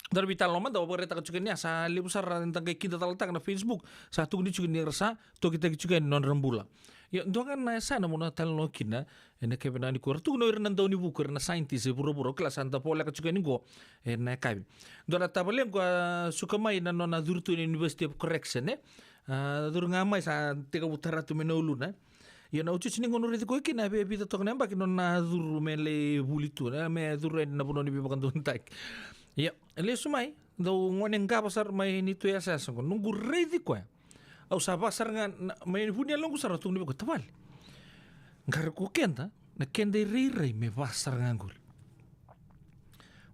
dari bital loman da oboreta katsukenya sa libu sar tentang kita talatak na Facebook sa tugu ni cukin rasa to kita cukin non rembula ya doangan na sana muna talno kina ena kebena ni kur tu no irna ndo ni bukur na scientist buru-buru kelas anta pola kacukan ni go ena kabi dona tabalen ko sukamai na nona durtu University of Correction dur ngamai sa teka utara tu menolu na ya na ucu sini ngono reti ko kina be bita tok namba kino na dur mele bulitu na me dur na puno ni bibakan tuntak ya le sumai do ngonen ga pasar mai ni tu ya sa nunggu reti ko au sabak sarangan main punya longu saratung ni ko tabal ngar ko kenta na kende rei me basar ngangul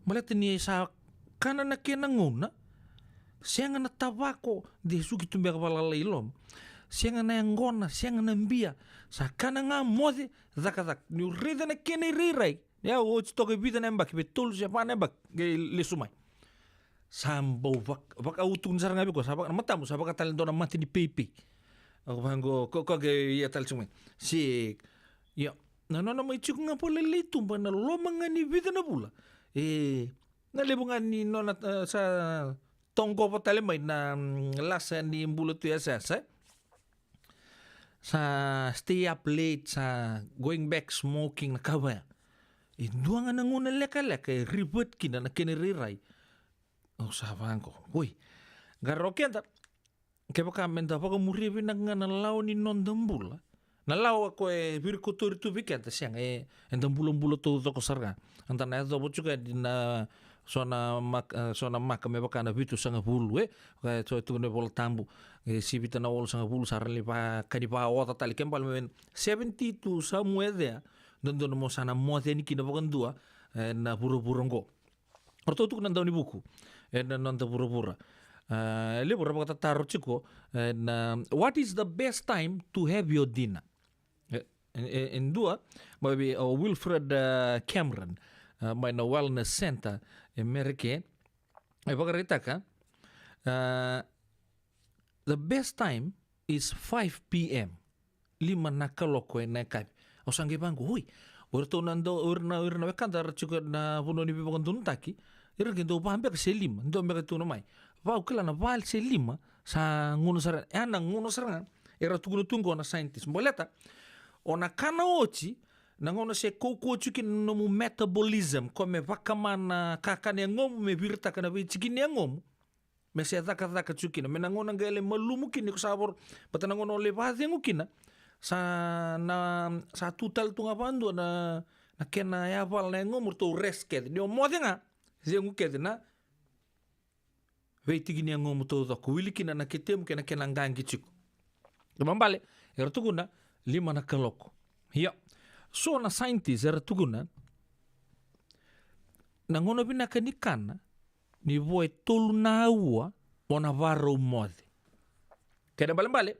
malat ni sa kana na kenanguna sianga na tabako de suki tumbe kala ilom sianga na ngona sianga na mbia sa kana nga modi zakadak ni rida na kene rei ya o stoke bida na mbak betul siapa na mbak le sumai sambo vak autun sarang abi ko sabak matamu sabak talento na mati di pepe ako bango ko ge ya tal sumai si ya nona mai chuku nga pole le tumba na loma nga ni vida na pula. Na lebo nga ni nona sa tongko pa tale mai na lasa ni mbula tu yasa sa stay up late sa going back smoking na kawa. Dua nga nanguna leka-leka ribet kina na kiniriray. Sabahan ko, uy, garokyan ta, kaya baka menta pa kamuribi na nga nalaw ni nondambula. Nalaw ako virkutur tu bikyan ta siyang endambulang-bulo to ko sarga. Ang tanay ito po juga na sona mak me baka na bitu sanga bulu kaya so itu ne bol tambu sibita na wol sanga bulu sarali pa kanipa wata tali kembal men 70 to somewhere there dondo mo sana mo ni kina bakan dua na puro-purongo. Orto tu nanda ni buku na nanda pura-pura. Libo rapa kata taruh ciko what is the best time to have your dinner? In dua, maybe Wilfred Cameron, my wellness center in America, the best time is 5 p.m. 5 na kaloko na kapi. O sangge bangku, hui, urto nando urna kantar ciko na puno ni bibakan tunutaki, irang kento paham se 5, ndo ambek tuno mai. Pau kila na val se 5 sa nguno saran, nguno saran, era tuguno tunggo na scientist. Boleta, ona kana ochi nangono se koko chuki no mu metabolism come vakamana kakane ngomu me virta kana vi chikini ngomu me se taka chuki na menangono ngele malumu kini ko sabor patanangono le vaze ngukina sa tutal tunga pandu na kena ya val na ngomu to resket ni modenga ze ngukede na veitigini ngomu to ko wilikina na ketem kena ngangi chiku mambale era tuguna 5 na kaloko. Hiya. So na scientist era tuguna nangono binakanikana ni voe tolu na ua ona varo mode. Kena bale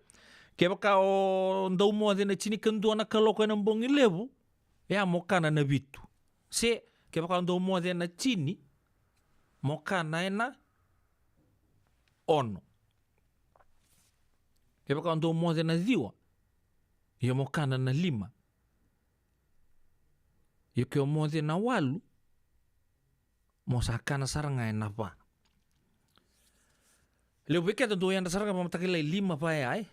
kaya baka o ndau mode na chini kendua na kaloko na mbongi levu ya mokana na vitu. Se kaya baka ndau mode na chini mokana na ono. Kaya baka ndau mode na ziwa yo mokana na 5. Yo ke omode na 8 mo sakana saranga na pa. Leo beke to doyan saranga matakila 5 pa ai.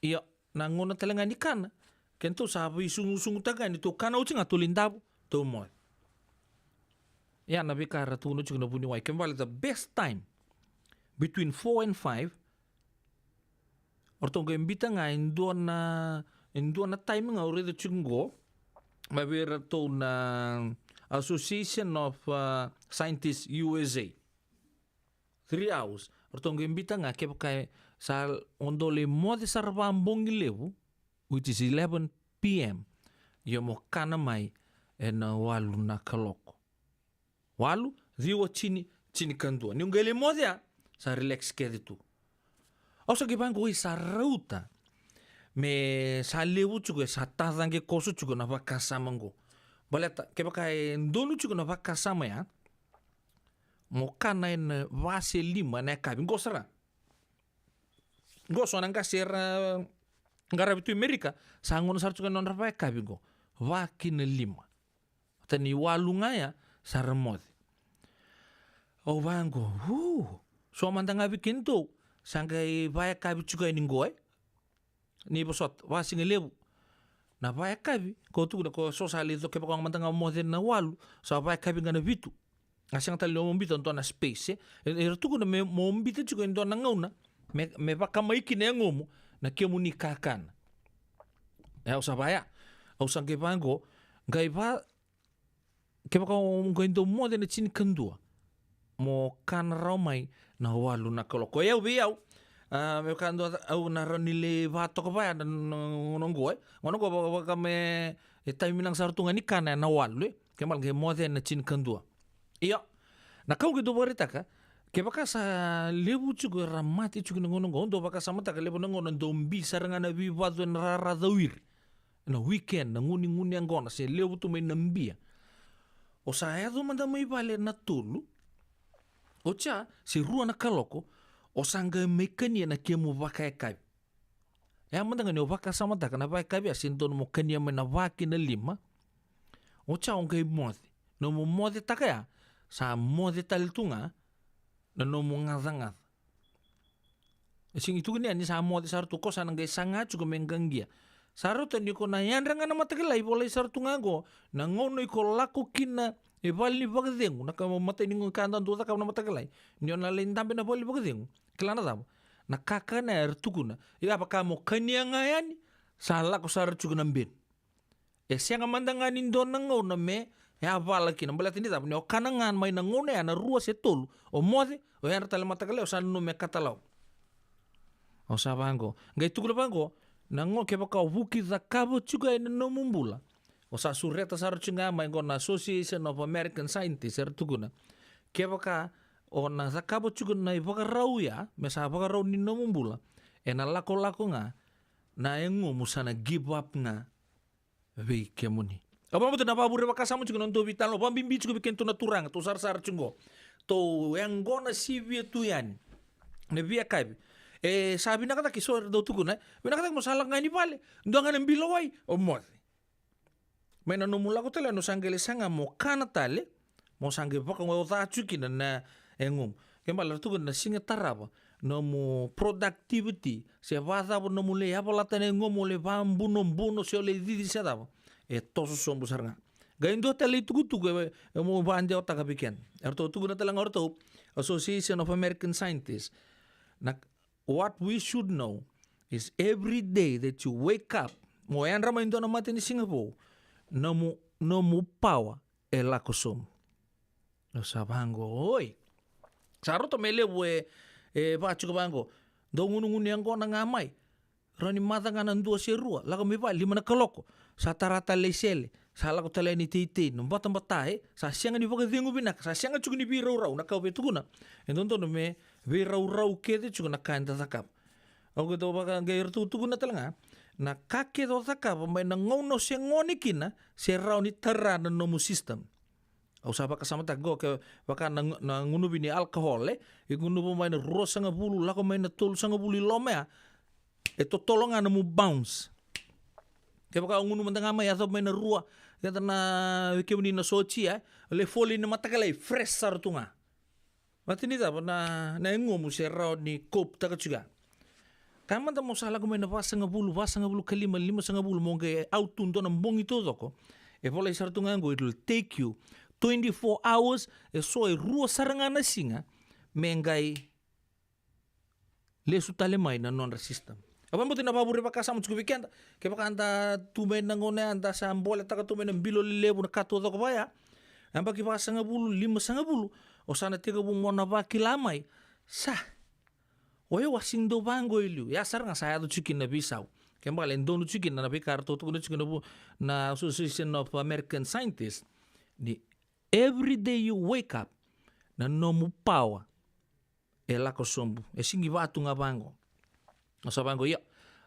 Iyo nangona talenga ni kana. Kento sabu isungu taga ni to kana ucinga to lindabu to mo. Ya na bikara to no chukuna buni wai kembali the best time between 4 and 5. Ortongo imbita nga indua na time nga already chungo mabira to na Association of Scientists USA 3 hours ortongo imbita nga kaya sa ondole mode sarvambong levu which is 11 p.m. yomo kana mai na walu na kaloko walu ziwa chini kandua ni ungele mode ya sa relax kedi tu osa kibango sa rauta me sa lewu chugo sa tazange kosu chugo na vakasama ngo baleta ke baka ndonu chugo na vakasama ya mokana en vase 5 na kabi ngosara ngoso nanga sera ngara bitu Amerika sa ngono sar chugo non rafa kabi ngo vakina 5 tani walunga ya sa remode o vango so mandanga bikinto sangai vaya kabi chugo ni ngoe ni bosot wasing lebu na vaya kabi ko tu ko sosali to ke ko mantanga mo na walu sa vaya kabi ngana vitu asang tali mo mbito ndo na space e tu ko me mo mbito chuko ndo na ngauna me va kama ikine ngomu na ke muni kakana ya usa vaya usa ke vango ngai va ke ko ndo mo de na chin kandua mo kan raumai na walu na koloko eu biau me kando au na ranile vato ko ba nongo ngono kame tai minang sartunga ni kana na walu kemal ke mode na chin kandua iyo na kau ke do borita ka ke baka sa lebu chugo ramati chugo ngono do baka sa mata ka lebu ngono do mbi saranga na bi vato na radawir na weekend na nguni angona se lebu tu me nambia o sa ya do manda mai vale na tulu o cha si rua na kaloko o sanga mekania na kemu vaka kai. Ya manda ngani vaka sama taka na vaka bi asinto mo kania me na vaki na 5 O chaong kay mode. No mo mode takaya. Sa mode talitunga. Na no mo ngadangad. Sing itu gini ani sa mode sartu ko sa nanggay sanga chuko menggangia. Sarutan ko na yan nga na matagalay boleh sartu nga go. Nangonoy ko lako kina e vali bagdengu nakamamatay ningo kandan tuta ka na matagalay. Nyo na lintambe na vali bagdengu. Kelana tamo. Nakakana ertukuna. Iga pa kamo kanya nga yan. Salah ko sartu ng bin. Siya nga mandangan nindo nangaw na me. Ya vala kina balat ini tamo. Nyo kanangan may nangone ya na ruwa se tolu. O mode o yan tala matagalay o sa no me katalaw. O sa bango. Ngay tukula bango. Nango ke baka wuki za kabo chuga ina no mumbula. O sa sureta sa rutsinga may na Association of American Scientists ertukuna. Ke baka o na za kabo chuga na ibaka raw ya. Mesa baka raw ni no mumbula. E na lako nga. Na engo musana give up nga. Vei ke muni. Apa mo na pabure baka samo chuga no vital. O pambimbi chuga bikin tu naturang. Tu sar chungo. To yang gona sivia tu yan. Ne via kaibi. Sabi na kata kisor daw tukuna. Binakata mo salang nga ni pale. Ndo nga ng bilaway. O mo. May nanumula ko tala no sanggele sanga mo kana tale. Mo sangge baka mo tachuki na engum. Kaya malar tukuna na singa tarapa. No mo productivity. Siya vasa po no mule. Hapa lata na engum mule pambuno siya le didi siya tapa. Toso sombo saranga. Gayon do tala itukutuku. Mo bande o takabiken. Erto tukuna talang orto. Association of American Scientists. What we should know is every day that you wake up, mo yan ramay ito na mati ni Singapore, no mo pawa lakosom. Sabango, oy. Saro to melebu bacho ka bango. Do ngunungun yang ko nangamay. Rani mata nga nandua si rua. Lako mi pa, 5 na kaloko. Sa tarata leisele. Sa lako talay ni titi. Nung batang batahe. Sa siya nga ni pagkatingo binak. Sa siya nga chuko ni biraw-raw. Nakaupetu ko na. Entonto no me biraw-raw kete chuko nakain tatakap. Ako ito baka gayar tutugo na talaga. Nakakit o takap. May nangono siya ngonikin na. Siya raw ni taranan no mo system. O sa baka sama tago. Baka nangunubi ni alkohol. Igunubo may na rosa nga bulu. Lako may na tol sa nga bulu ilome. Ito tolongan mo bounce. Kaya baka ang unuman nga may ato may narua. Kaya na kemuni na sochi le foli na matagalay fresh sarto nga. Matinita pa na ingo mo siya raw ni cope tagachuga. Kaya man mo sala ko may nabasa nga bulu kalima sa nga bulu mo kaya autundo ng bong ito ko. E pala sarto nga it will take you 24 hours so rua saranga na singa mengay lesu talemay na non-resistant. Apa mo tinapaburi pa kasama sa weekend? Kaya baka anda tumay na ngone, anda sa ambola, taka tumay ng bilo lilebo na katuwa ko baya. Ang pagkipasa nga bulo, 5 sa nga bulo. O sana tiga mo na ba kilamay. Sa. Oye, wasing do bango ilyo. Yasar nga saya do chikin na bisaw. Kaya baka lendo no chikin na nabikar to na chikin na Association of American Scientists. Every day you wake up, na no mo pawa. Ela ko sombo. Singi batu nga bango. Sa bango ya.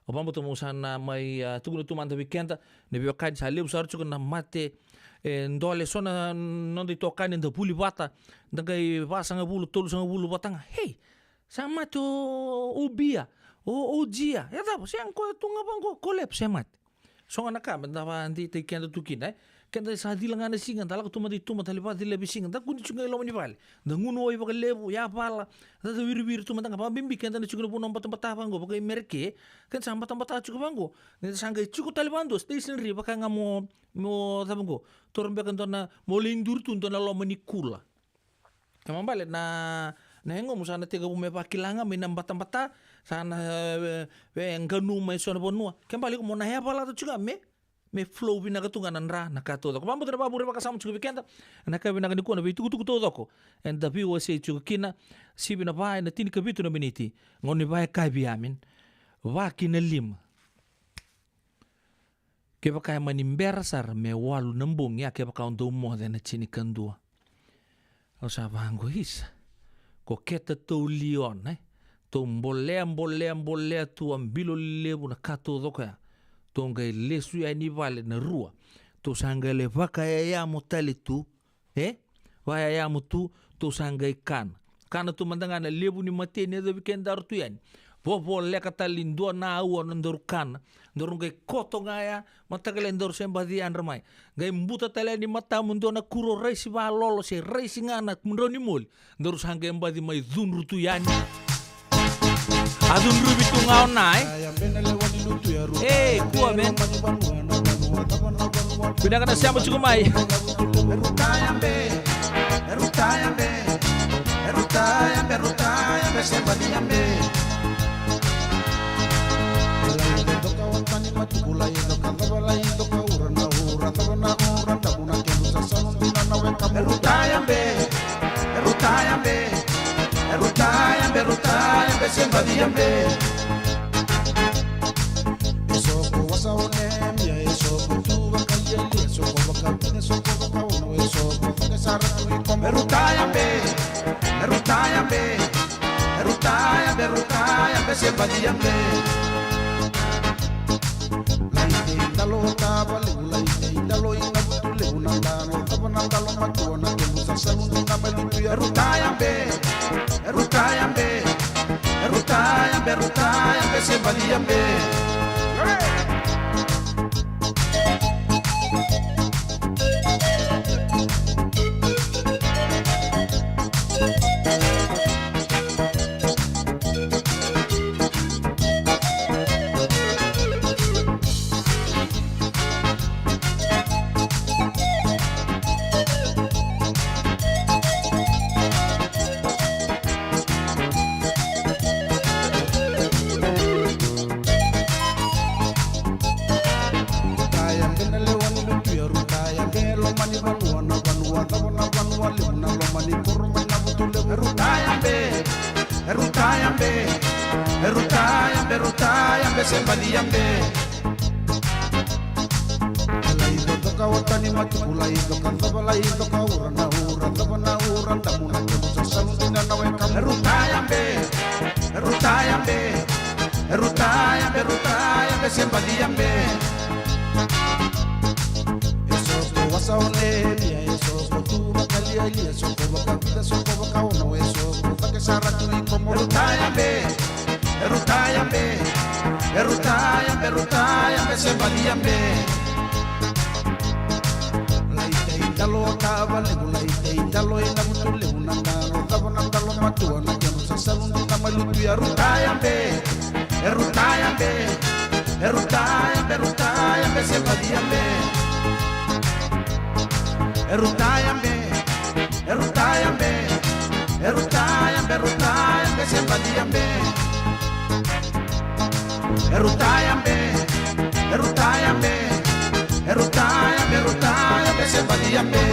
O pambo mo sana may tugon tumanda weekend ne biyo kain sa lebu sarcho na mate ndole sona non di tokan nda buli bata ndagay basa nga bulu tolu nga bulu batang hey sa mate ubia o dia ya da siang ko tunga bango kolep semat so nga nakam na ndi te kenda tukin kenda sa dilangan na singan talak tumadi tumatalipat dile bisingan da kuni chunga lo ni bal da nguno ay baka lebu ya pala da wir tumata nga pambimbi kenda na chunga puno patambata bango baka merke kan sa patambata chunga bango ne sangay chuko talibando station ri baka nga mo tabango torbe kan na mo lindur tun na lo manikula kamambale na hengo mo sana tiga bume pakilanga minambata sana ang ganu may sona bonua kembali ko mo na pala to chunga me flow binagatungan ra nakatodo ko pambo trabaho bure kasama chuko weekend nakabinaga ni ko na bitu todo ko and the view was chuko kina sibi na ba na tin kabitu na miniti ngoni ba kai biamin wa kina lim ke baka manimber sar me walu nembung ya ke baka ndo mo na chini kandua o sa bango his ko keta to lion to mbolea tu ambilo lebu na katodo ka tonga lesu ya ni vale na rua to sangale vaka ya motali tu vaya ya mutu to sangai kan tu mandanga na lebu ni mate ne do weekend dar tu yan Popo leka talindua na aua nandorukana. Ndorung kay koto ngaya matagal endor semba di andramay. Gay mbuta tala ni mata mundo na kuro reisi ba lolo si reisi ngana mundo ni mul. Ndor sangge emba di may dunrutu yani. Adun rubi tu ngao nai. Kuwa men. Pinaka na siya mo chukumay. Erutayambe semba di yambe. Erutayambe semba di yambe. Eso ko wasa onem ya eso ko tu bakaya eso ko bakapine eso ko bakawono eso ko fakasara tu ko erutayambe semba di yambe. Dalo taba le dalo ina butule unandano tabana dalo matona ke musa salundu na melutu ya erutayambe semba di yambe. Erutayambe semba di yambe. Laido toka watani matukula ido kandaba laido ka urana uranda muna kemusa salundina nawe kamu. Erutayambe semba di yambe. Eso ko wasa olemia eso ko tuba kalia ili eso ko bakabida eso ko bakawono eso ko takesara tuli como Erutayambe semba di yambe. Laite indalo taba laite indalo ina butule unandano tabana ndalo matua na kemusa salundu na malutu ya erutayambe semba di yambe. Erutayambe semba di yambe. Erutayambe semba di yambe.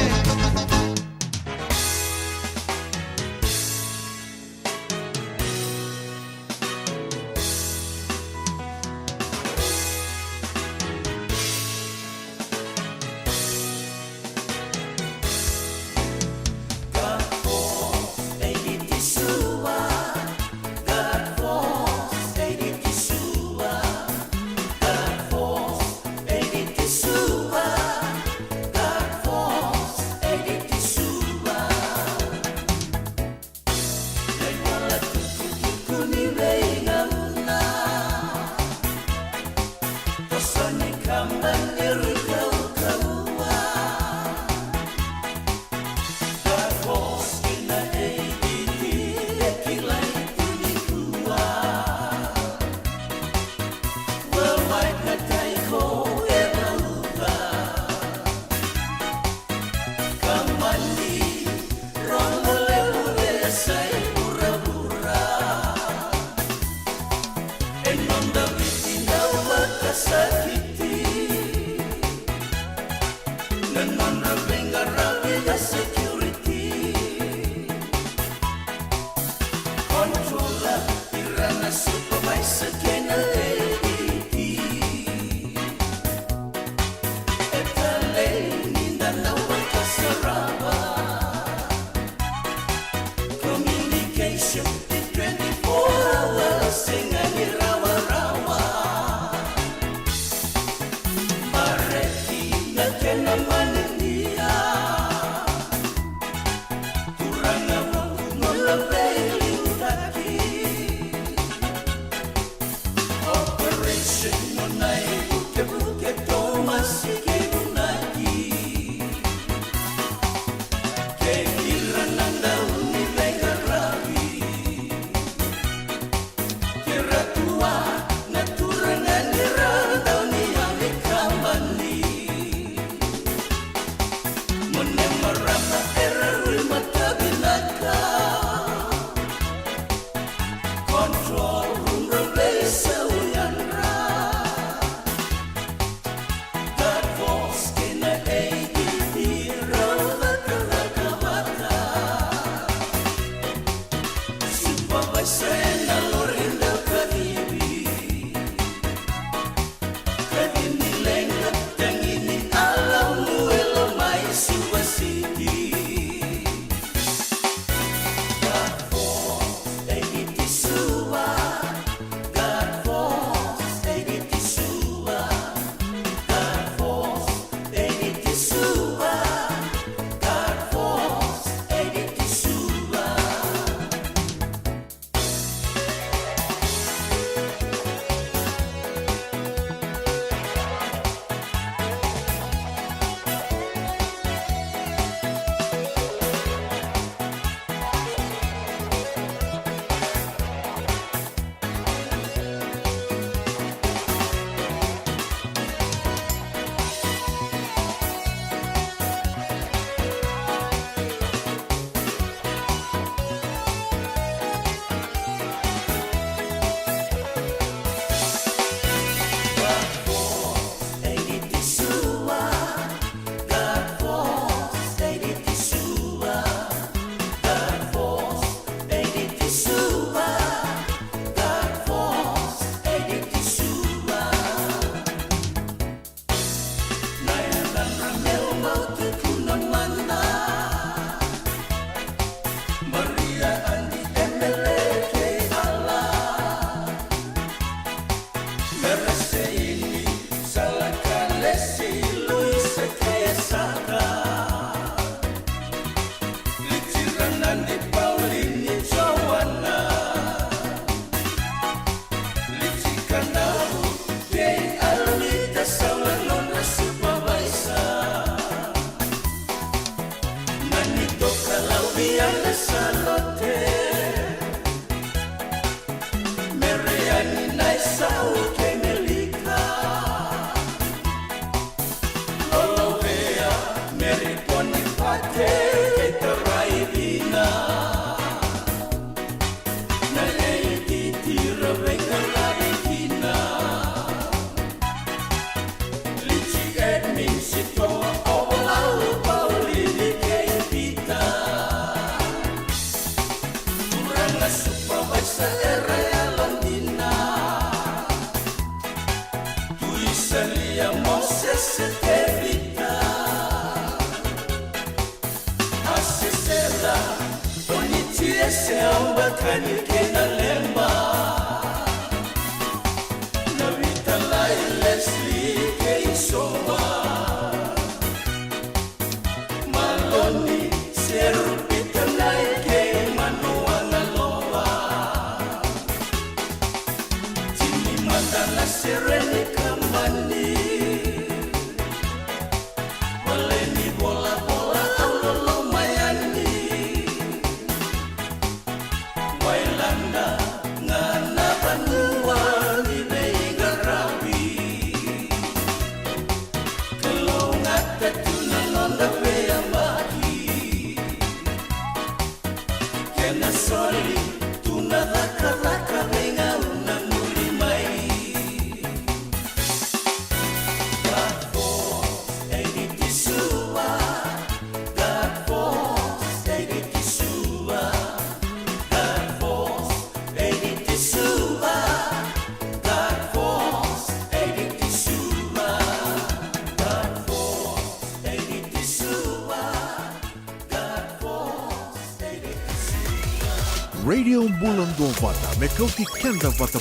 Radio Bulan Dua Vata me kauti kenda vata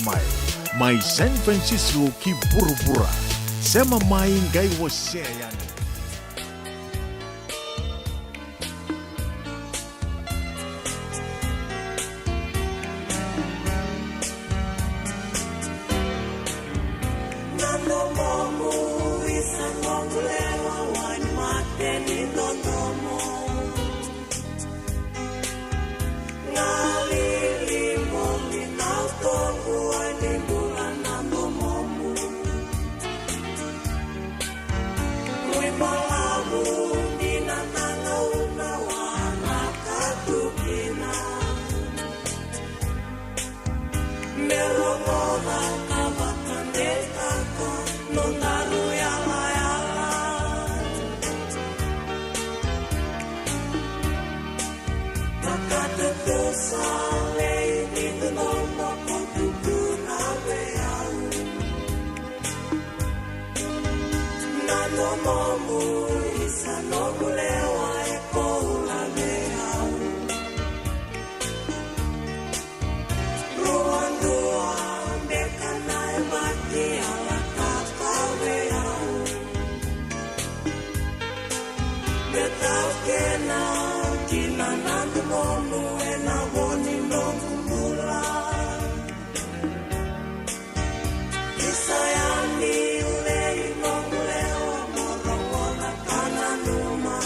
mai San Francisco ki Burubura sema mai ngai wase yani. momu isa no mulewa e koula leau ruandua bekana e mati ala kakaweau betau kena kina nandu momu e na woni no mula isayani ulei no muleo morongona kananuma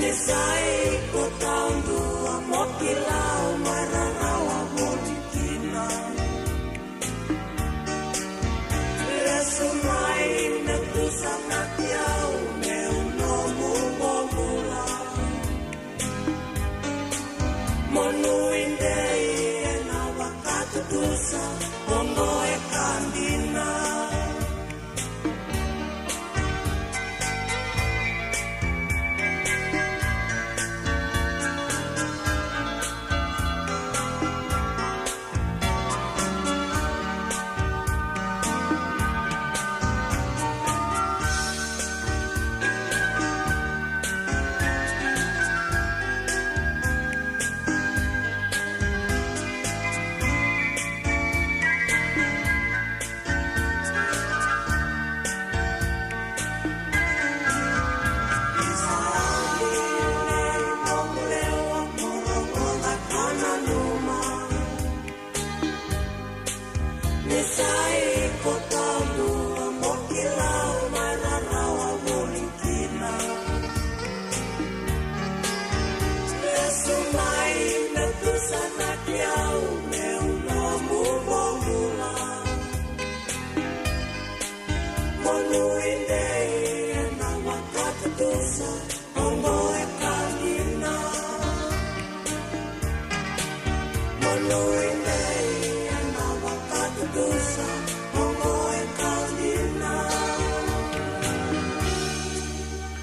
nisai kotaundu amokilau mararawa motikina resumai nekusanakiau neunomu bomula monuindei enawakatutusa bongo ekandina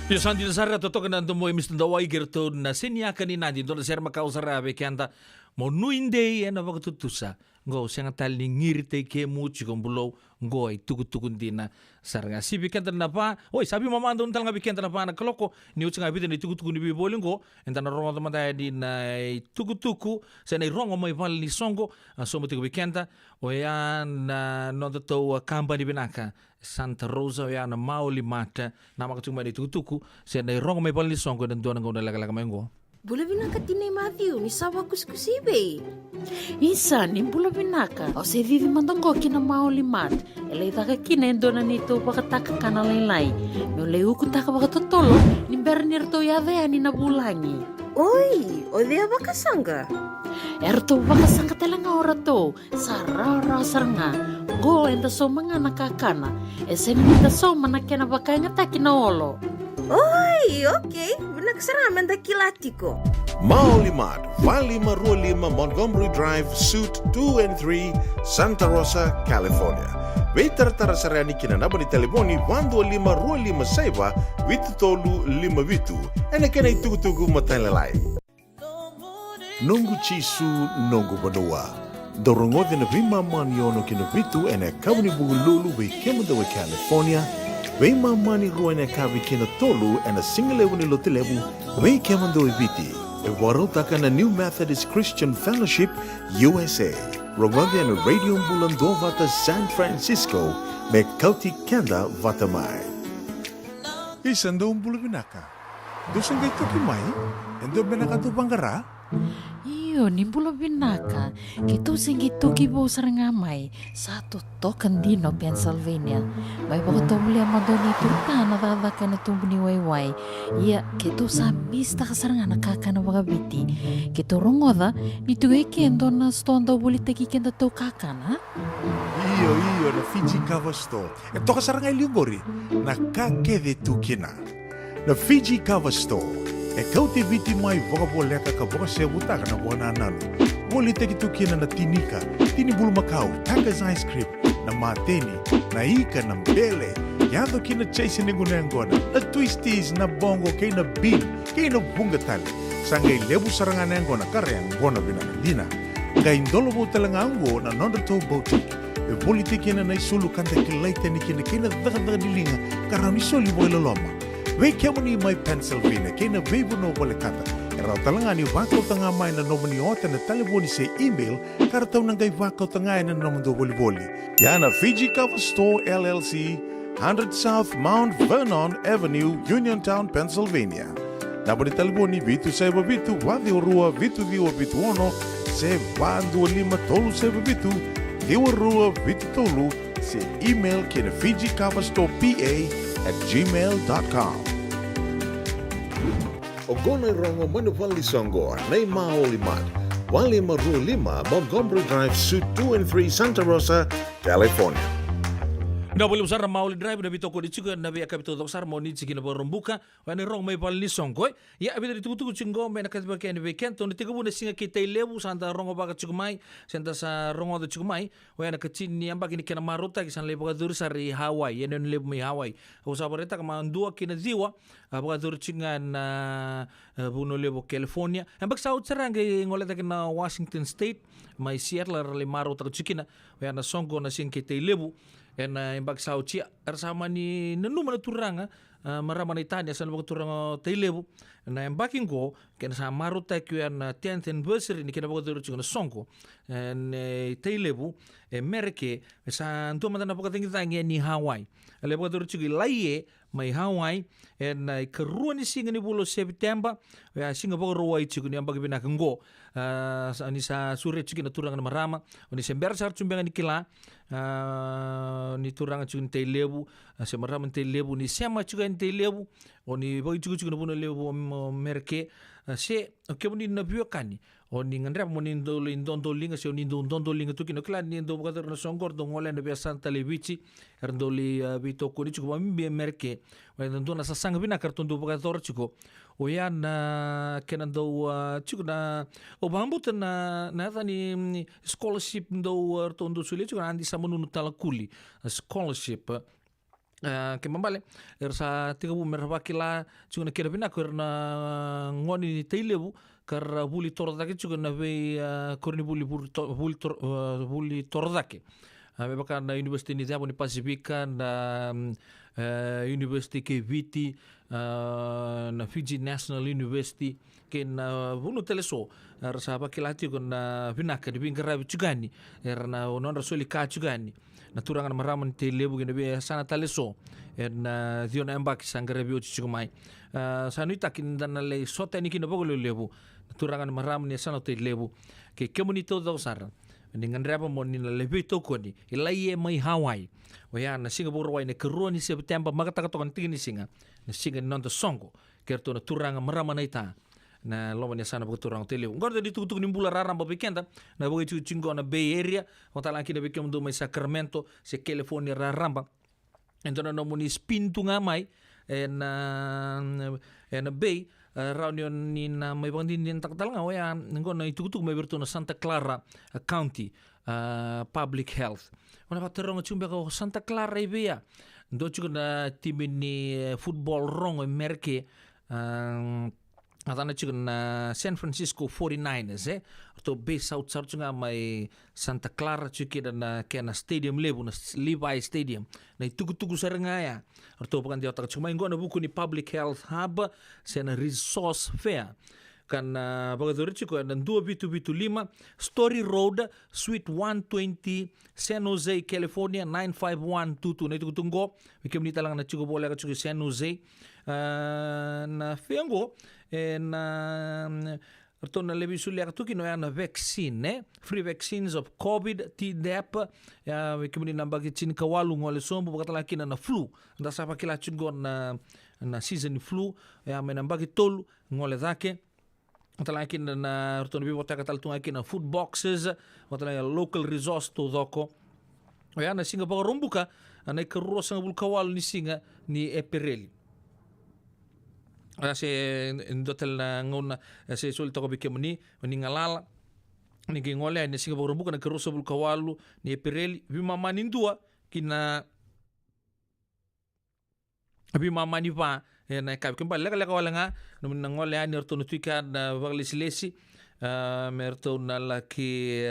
Io santi na sarra totoka na ntomo emis ndawai gerto na seniaka ni nadi dona ser makau sarabe kanta mo nuindei ena wakatutusa ngo senga tali ngirte ke muci kombulo ngo ai tuku dina saranga sibi kanta na pa oi sabi mama andon tal ngabi kanta na pa na koloko ni uci ngabi ni tuku ni biboli ngo enta na rongo tamata di na tuku sena rongo mai val ni songo so mo tuku kanta o ya na no to company binaka Santa Rosa ya na mauli mata na makatuma ni tuku sena rongo mai val ni songo dan dona ngo na laga mengo Bula binaka tinay Matthew, ni sawa kuskusibe. Isa, ni bula binaka. O se vivi mandongo kina maoli mat. Ele itaka kina endona nito pakataka kana lailai. Meo leu kutaka pakatotolo, ni bernirto yadea ni nabulangi. Oi, o dea bakasanga. Erto bakasanga telanga orato. Sarara saranga. Go enda so mga nakakana. Esen minta so manakena bakanya takina olo. Oi, okay. Nagsaraman da kilatiko. Maulimat, 5525 Montgomery Drive, Suite 2 and 3, Santa Rosa, California. Vetar tarasarani kinanaba ni telefoni 12525 saiba vitu tolu 5 vitu. Ena kena itugutugu matalalai. Nungu chisu nungu banua. Dorongo na vima maniono kina vitu ena kawni bugululu we kemudawe California. Wei mamani ruana kavi kina tolu and a single level lotilebu. Wei kemando eviti. E warotaka na New Methodist Christian Fellowship USA. Rongode na Radio Bulando vata San Francisco. Me kauti kenda vata mai. Isando umbulu binaka. Dosan kay tukimay. Endo binaka tu banggara. Iyo, ni bula binaka. Kito singi toki bo sarangamay. Satu tokan dino Pennsylvania. May baka tumuli ang madoni turta na dadaka na tumuni wayway. Iya, kito sa mista ka saranga nakaka na wakabiti. Kito rongoda, nito kendo na stonda ulit kenda to kakana. Iyo, na Fiji Cover Store. Ito ka sarangay liugori. Nakakede tukina. Na Fiji Cover Store. E kauti viti mai vokaboleka ka voka sebutaka na buona nanu. Woli teki tukina na tinika, tini bulu makau, Tanga's ice cream, na mateni, na ika, na mbele. Yando kina chase ninguna ngona, na twisties, na bongo, kay na bean, kay na bungatali. Sangay lebu sarangan ngona, kare ngona binakadina. Kay indolo bo talangango na Nondoto Boutique. e politiki na nai sulu kanta kilaita ni kina daga dilinga karau ni soli boila loma. Wei kemo ni mai Pennsylvania kina veibu no bole kata. Era talanga ni vakau tanga mai na nomani ota na telefoni se email karatau nangai vakau tanga na nomando boli. Yana Fiji Cover Store LLC, 100 South Mount Vernon Avenue, Uniontown, Pennsylvania. Naboni telefoni vitu seba vitu wadi orua vitu diwa vitu ono se vandu lima tolu seba vitu diwa rua vitu tolu se email kina fijicoverstorepa@gmail.com. Ogona rongo manu wali songo, nei maoli mat. Wali maru lima, Montgomery Drive, Suite 2 and 3, Santa Rosa, California. Na boleh usar mauli drive na bitoko di chigo na biaka bitoko usar mo ni chiki na borombuka wani rong may pal ni songkoy ya abita di tugu chingo me na katba ken weekend to ni tiga bu na singa kita lebu santa rongo baga chigumai santa sa rongo do chigumai wani kachin ni amba kini kena maruta kisan lebu ka dur sari Hawaii yenen lebu mai Hawaii usa bareta kama ndua kina diwa baga dur chingan na buno lebu California ambak sa utsarang ngoleta kina Washington State mai Seattle le maruta chikina wani songo na singa kita lebu en imbag sa ucia ersama ni nenuma na turanga marama na Itania sa nabag turanga tailebu na embaking go kena sa maruta kuan 10th anniversary ni kena bagod na songko en tailebu merke sa antu mata na pagkating tangi ni Hawaii ale bagod laie mai Hawaii en keruan ni singa ni bulo September ya singa bagod ruai chigu ni ambag binakengo sa ni sa sure chigu na turanga na marama ni sember sar chumbenga ni kila ni turanga chugun te lebu se marama te lebu ni sema chugun te lebu oni bagi chugun na buno lebu merke se kemuni na biokani oni ngandra moni ndolo indondo linga se oni ndondo linga tuki no klan ni ndo bagader na songor do ngole na biasa televici erndoli bito ko ni chugo mbi merke wa ndo na sasanga bina karton do bagader chugo o ya na kenando chugo na o bambuta na tani scholarship ndo tondo sule chugo andi samunu talakuli scholarship ke mambale ersa tiga bu merwakila chugo na kera bina na ngoni teilebu kar buli tordake chugo na ve korni buli tordake baka na university ni Diabo ni Pasifika na university ke Viti na Fiji National University ke na bunu teleso rasa bakilati ko na vinaka di bingara chugani na onora soli ka chugani na turangan maraman te lebu gene be sana teleso na diona embak sangare bi chugumai sanuita kin dan le sota ni kin bogolo lebu turangan maraman ni sana te lebu ke komunito do sar dengan rapa mo ni lebu to ko ni ilai mai Hawaii waya na Singapore wai ne keruan ni September makata to kan tingin singa na singa non to songo kerto na turangan maraman ita na loma ni sana buku turang tele ngor di tutuk ni bula raramba bekenda na bogi chingo na Bay Area o tala kina bekem do mai Sacramento se California raramba entona no muni spintu ngamai en Bay reunion ni na mai bangdin ni taktal nga waya ngona itutuk mai berto na Santa Clara County Public Health ona paterong chumbe ko Santa Clara ibea ndo chugo na timin ni football rong merke atana chicken na San Francisco 49ers to base out sarchunga mai Santa Clara chiki na kena stadium lebu na Levi Stadium na itugu saranga ya to pakan dia tak chuma ngona buku ni Public Health Hub sena resource fair kan bagador chiko na 225 Story Road Suite 120 San Jose California 95122 na itugu tungo wikem ni talang na chiko bola ka chiko San Jose na fengo na na lebi sulia tuki no na vaccine free vaccines of COVID TDAP ya wikimuni namba kichin kawalu ngole sombu bakatala kina na flu nda sapa kila chungo na season flu ya menamba kitol ngole zake watala kina na rton bi botaka taltunga kina food boxes watala local resource to doko ya na singa ba rombuka na ikarosa ngul kawalu ni singa ni epereli se ndotel na ngona se sulta ko bikemni ni ngalala ni ngole ni singa borombu kana kerusa bul kawalu ni epireli bi mama ni ndua kina bi mama ni va na ka kembal lega wala nga no ngole ani orto nutika na bagli silesi merto na la ki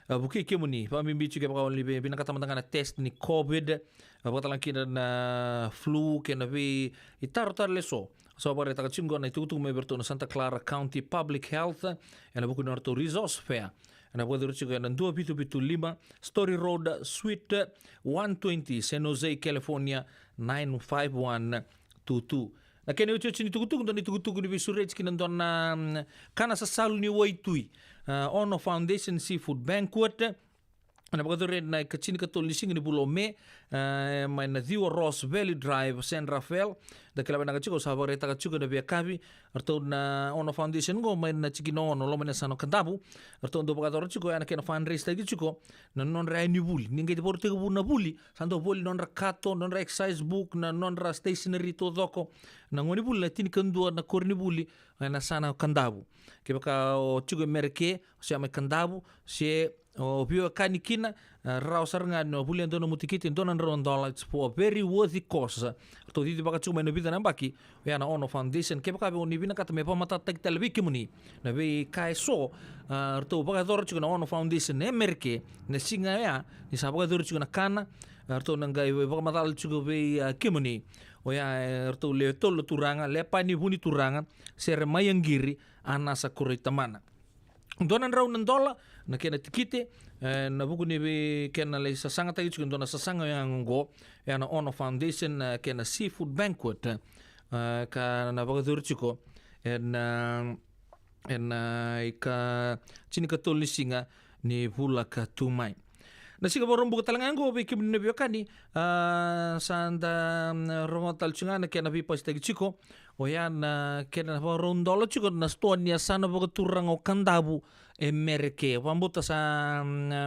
buki kemuni pamimbi chuke pa only be binaka tamanga na test ni covid bakatalang kina na flu kena be itar leso so bare taka chingo na tutu me berto na Santa Clara County Public Health ena buku norto resource fair ena buku chuke na 225 Story Road Suite 120 San Jose California 95122 na kene ucho chini tukutuku ndoni tukutuku ni visurech kina ndona kana sa salu ni waitui Ono Foundation Seafood Banquet na pagkatore na kachini katolising ni Bulome may na Diwa Ross Valley Drive San Rafael da kailangan na kachiko sa bareta kachiko na biakabi arto na Ono Foundation go may na chikino no lo may na sano kandabu arto ndo pagkatore chiko ya na kena fundraise tagi chiko na non ra ni buli ningai por te bu na buli santo buli non ra kato non ra exercise book na non ra stationery to doko na ngoni buli na tini kandua na korni buli na sana kandabu ke baka o chiko merke sia may kandabu si o pio kani kina rao saranga no buli andono mutikiti andono rondola it's for a very worthy cause to diti baka chuma no bita nambaki ya na Ono Foundation ke baka oni bina kata me pamata tek televiki muni na be kai so to baka dor chuna Ono Foundation ne merke ne singa ya ni sa baka dor chuna kana to nangai baka matal chugo be kimuni o ya to le tolo turanga le pani buni turanga ser mayangiri anasa kuritamana donan raw ng dola na kena tikite na buku ni kena le sasanga tayo chukun dona sasanga yang go ya na Ono Foundation kena Seafood Banquet ka na bagadur chuko en ika chini katolisinga ni pula ka tumay na siga borong buka talangan go be kim ni biokani sanda rongotal chunga kena pipas tagi chiko o yan kena borong dolo chiko na stonia sana boga turang o kandabu merke pambuta sa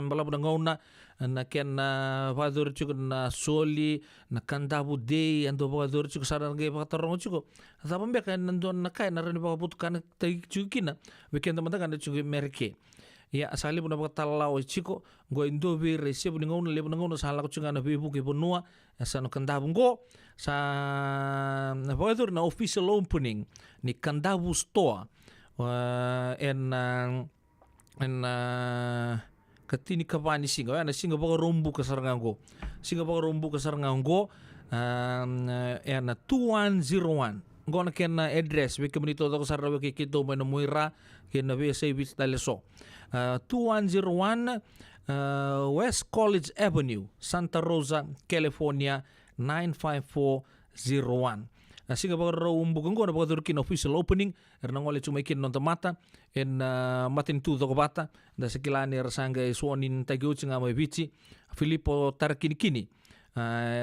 balabu na ngona na kena vadur chiko na soli na kandabu day ando vadur chiko sana ngai pakatarong chiko sa pambeka nandon na kaya na rin pakaputukan tagi chiko kina weekend mandagan na chiko merke ya asali puna bakatalaw chiko go indo be rese puna ngona le puna ngona sala ko chunga na bebu ke ponua sa no kandabu go sa na vadur na official opening ni kandabu store en katini kapani singa na singa baka rombu ka sarangango en 2101 ngona kena address we kemunito to sarra we kito mo muira kena we say bit taleso 2101 West College Avenue Santa Rosa California 95401 singa baka rombu ngona baka turkin official opening ernangole chuma ikin non tamata en matin tu to bata da sekilani rasanga suonin tagyo chinga mai bici Filippo Tarkinikini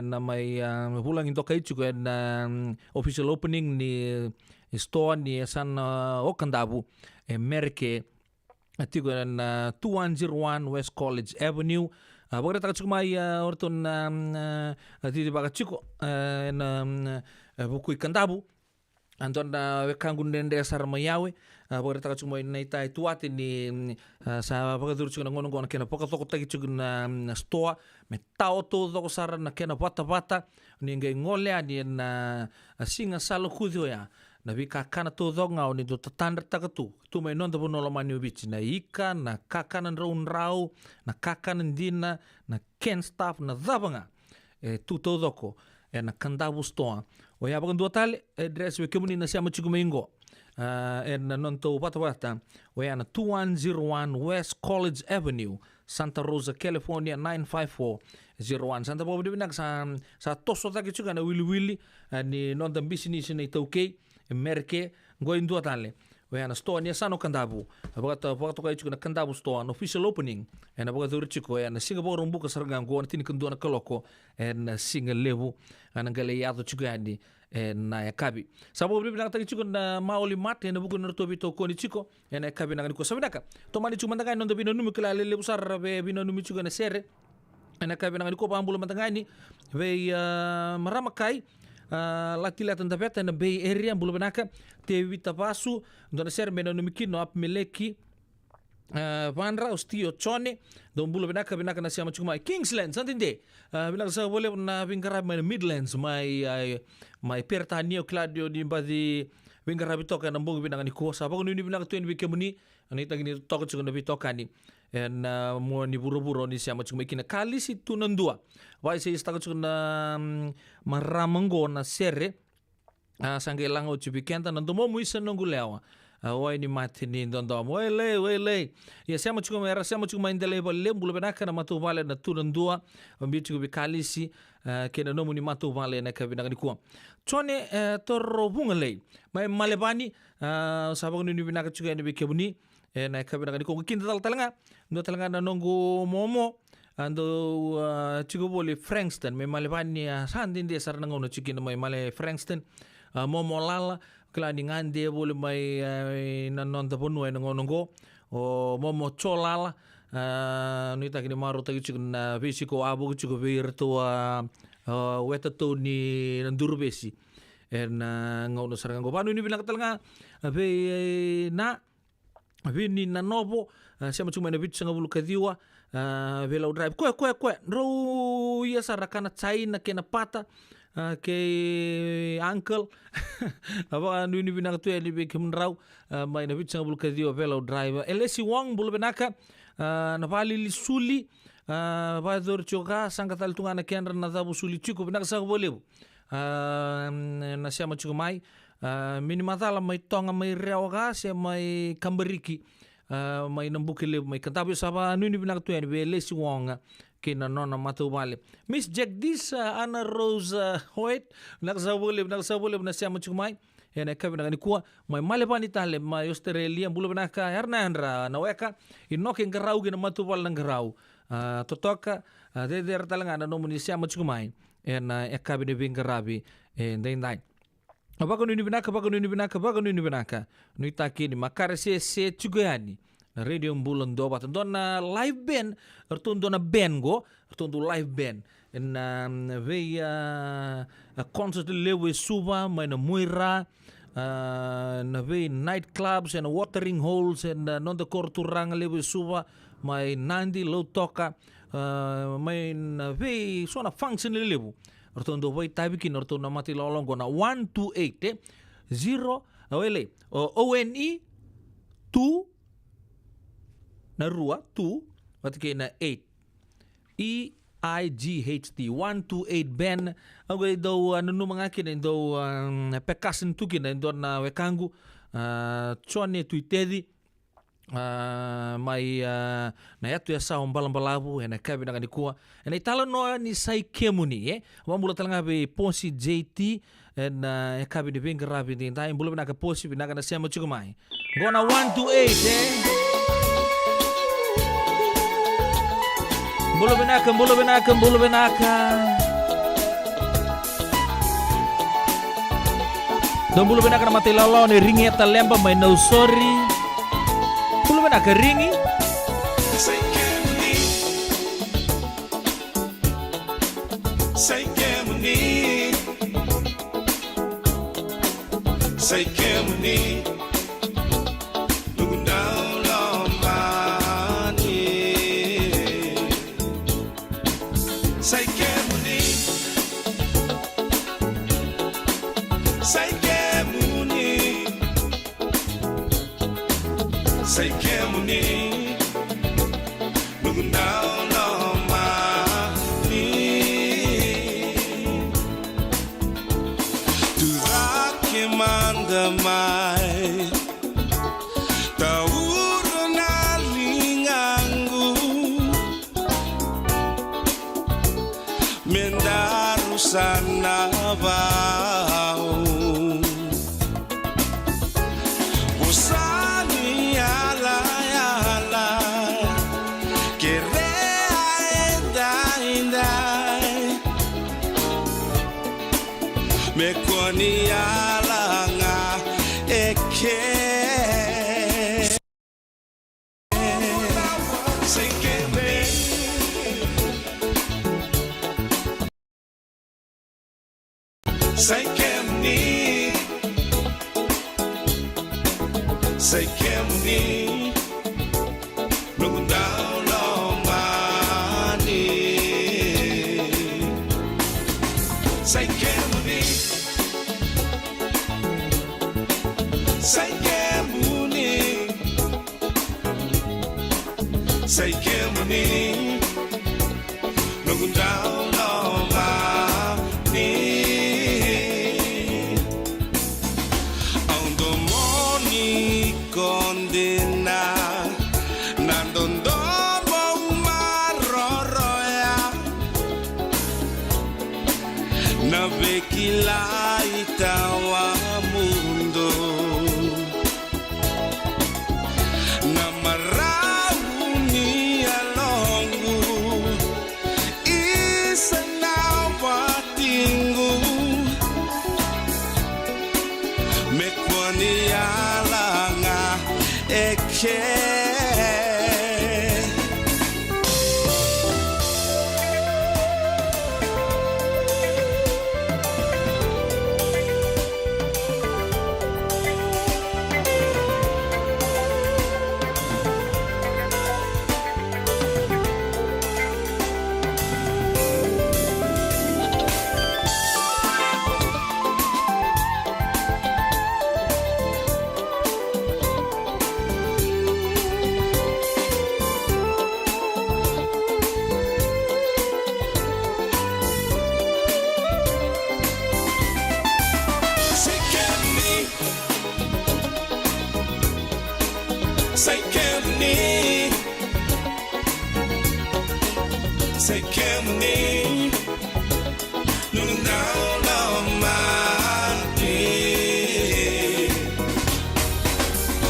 na may hulang ito kay chuko na official opening ni store ni San Okandabu merke atigo na 2101 West College Avenue bagre ta chuko may orton ati baga chuko na buku Kandabu andon na wekangun dende sarmayawe bagre ta chuko may naitai tuati ni sa baga dur chuko ngono ngono kena poka toko tagi chuko na store me tao to ko sara na kena bata ni ngai ngole ani na singa salo kudio ya na vika kana to nga ni do tatanda takatu tu mai non do no mani bichi na ika na kakanan rau na kakanan dina na ken staff na zabanga tu to doko na Kandabu store o ya bagan do tal address we kemuni na siama chigumengo en non to bata o ya na 2101 West College Avenue Santa Rosa California 95401 Santa Bobo dibinak sa toso tagi chuga na wili ni non da business ni tauke merke goin do tale o ya na store ni Sano Kandabu abata kay chuga na Kandabu store an official opening en abata urchiko ya na Singapore rumbuka sargang go na tin kendo na kaloko en single level anangale yato chuga ni na yakabi sabo bibili tagi chuko na maoli mate na buku nerto bito koni chiko na yakabi na ko sabidaka to mani chuma ndanga no bino numi kala le busar be bino numi chuko na sere na yakabi na ko pambulo matangani be maramakai latila tanda beta na Bay Area bulo benaka te vitapasu ndona sere bino numi kino ap meleki Vanra ostio chone don bulo benaka na siama chuma Kingsland santinde binaka sa boleh na bingara my Midlands my pertanio Claudio di badi Venga rabi toka na mbongo binanga ni kosa. Apa kunu ni binanga tu ni bikemuni. Ani tagi ni toka chuka na bitoka ni. Na mo ni buru-buru ni siya macam ikina kali si tunandua. Wai si istaka chuka na maramango na sere. Sangge lango chubikenta nanto mo muisa nongu lewa. Wai ni mati ni ndondo mo wele. Ya siya macam era siya macam indele balle bulu benaka na matu vale na tunandua. Ambi chuka bikali si kena nomu ni matu vale na kabinanga ni kuam. Chone toro bungale. Mai malebani sabang ni binaka chuka ni bikebuni. Na kabinanga ni kuam kinta talanga. Ndo talanga na nongu momo. Ando chuka boli Frankston. Mai malebani sandin dia sarana ngono chuki na mai male Frankston. Momo lala. Kala ni ngande boli mai nanonta ponu ay ngonongo. O momo cholala. Nita kini maru tagi chuka na visiko abu chuka virtu weta to ni nanduru besi. Na ngono saranga ngo panu ni binaka talanga. Ve na vini na novo siya macam na bitu sanga bulu kadiwa vela drive kue ro ya sarakana China kena pata ke uncle apa anu ni binaka tu eli be kemrau mai na bitu sanga bulu kadiwa vela drive elesi wang bulu benaka na vali li suli va dor choka sanga tal tungana kenra na tabu suli chiku benaka sa boleu na siya macam mai minimatala mai tonga mai rewaga siya mai kamberiki mai nambukile mai kantabi saba anu ni binaka tu yani vele si wonga kina nona matu vale Miss Jagdish Anna Rose Hoyt naksa boleh na siya macam mai ena kabi na kuwa mai male pani tale mai Australia bulu benaka Hernandra na weka inoke ngarau gina matu vale ngarau totoka der talanga na nomu ni siya macam mai ena kabi ni bingarabi ndai Apakah ini binaka? Nuitaki ni makare se cugani. Radio bulan doa batan dona live band, ertun dona band go, ertun do live band. En veia concert lewe suba, maina muira, na vei night clubs en watering holes en non de korturang lewe suba, mai nandi low toka, mai vei sona function lewe. Ortondo vai tabikin ortondo mati lolongo na 128 0 awele ONE 2 na rua 2 watike na 8 EIGHT 128 ben away do nunu mangakin do pekasin tukin do na wekangu chone tuitedi mai na yatu ya sa balam-balabu ena kabi nanga nikua ena italo no ni sai kemuni wambula talanga be ponsi JT ena kabi de bing rabi din tai mbula naka ponsi binaka na sema chugumai gona 128 mbula benaka don mbula benaka na mati lalo ni ringeta lemba mai no sorry Puluh nak ringi. Say Kemuni. Looking down on my knee. Say Kemuni. Say Kemuni. Say Kemuni, looking down on my knee. To rock him under my tauro na lingangu, mendaru sana vau. Mekoni alanga eke Say Kemuni Say Kemuni Say Kemuni Looking down on my knee Say Kemuni Say Kemuni, say Kemuni, no down on my knee. On the morning condena, nandondo maroroya, na vekila itawa mundo. Say Kemuni, say Kemuni, looking down on my knee.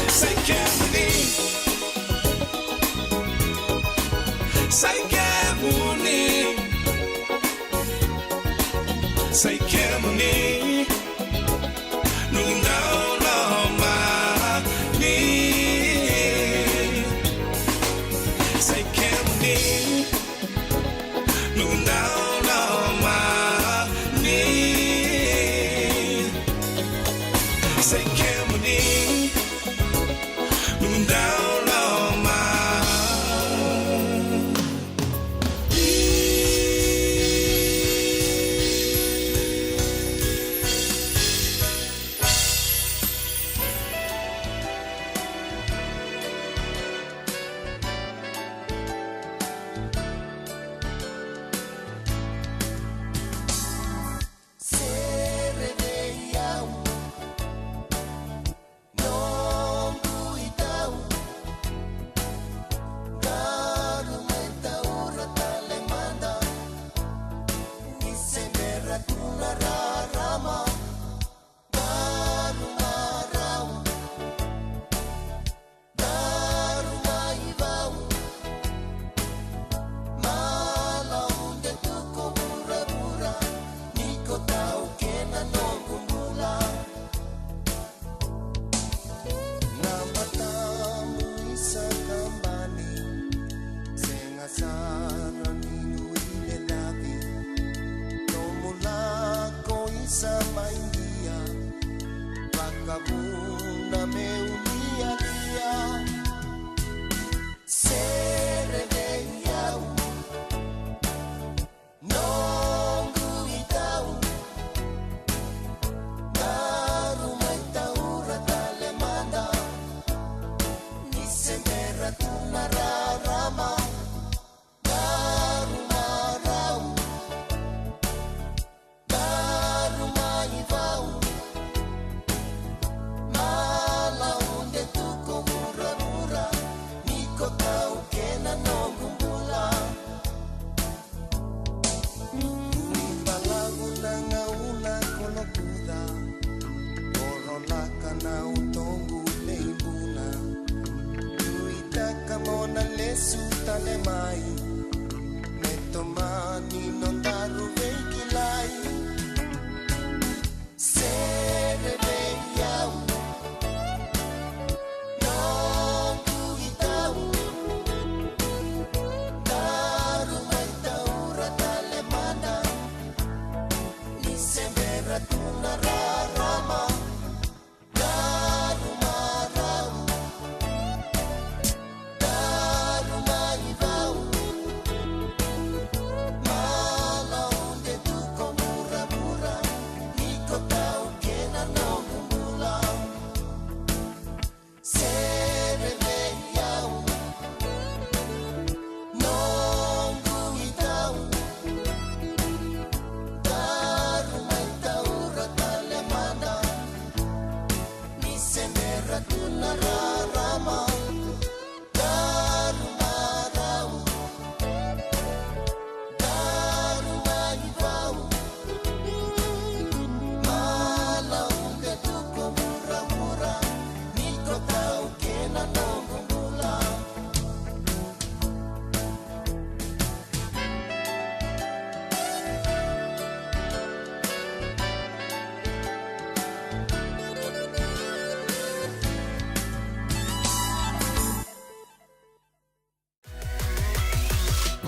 Say Kemuni, say Kemuni, say Kemuni, looking down on my knee. Looking down on my knees. Say Kemuni, looking down on my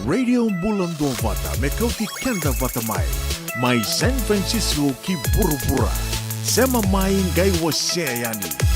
Radio Bulan Dua Vata me kau ti kenda vata mai San Francisco ki burubura sema mai ngai wase yani.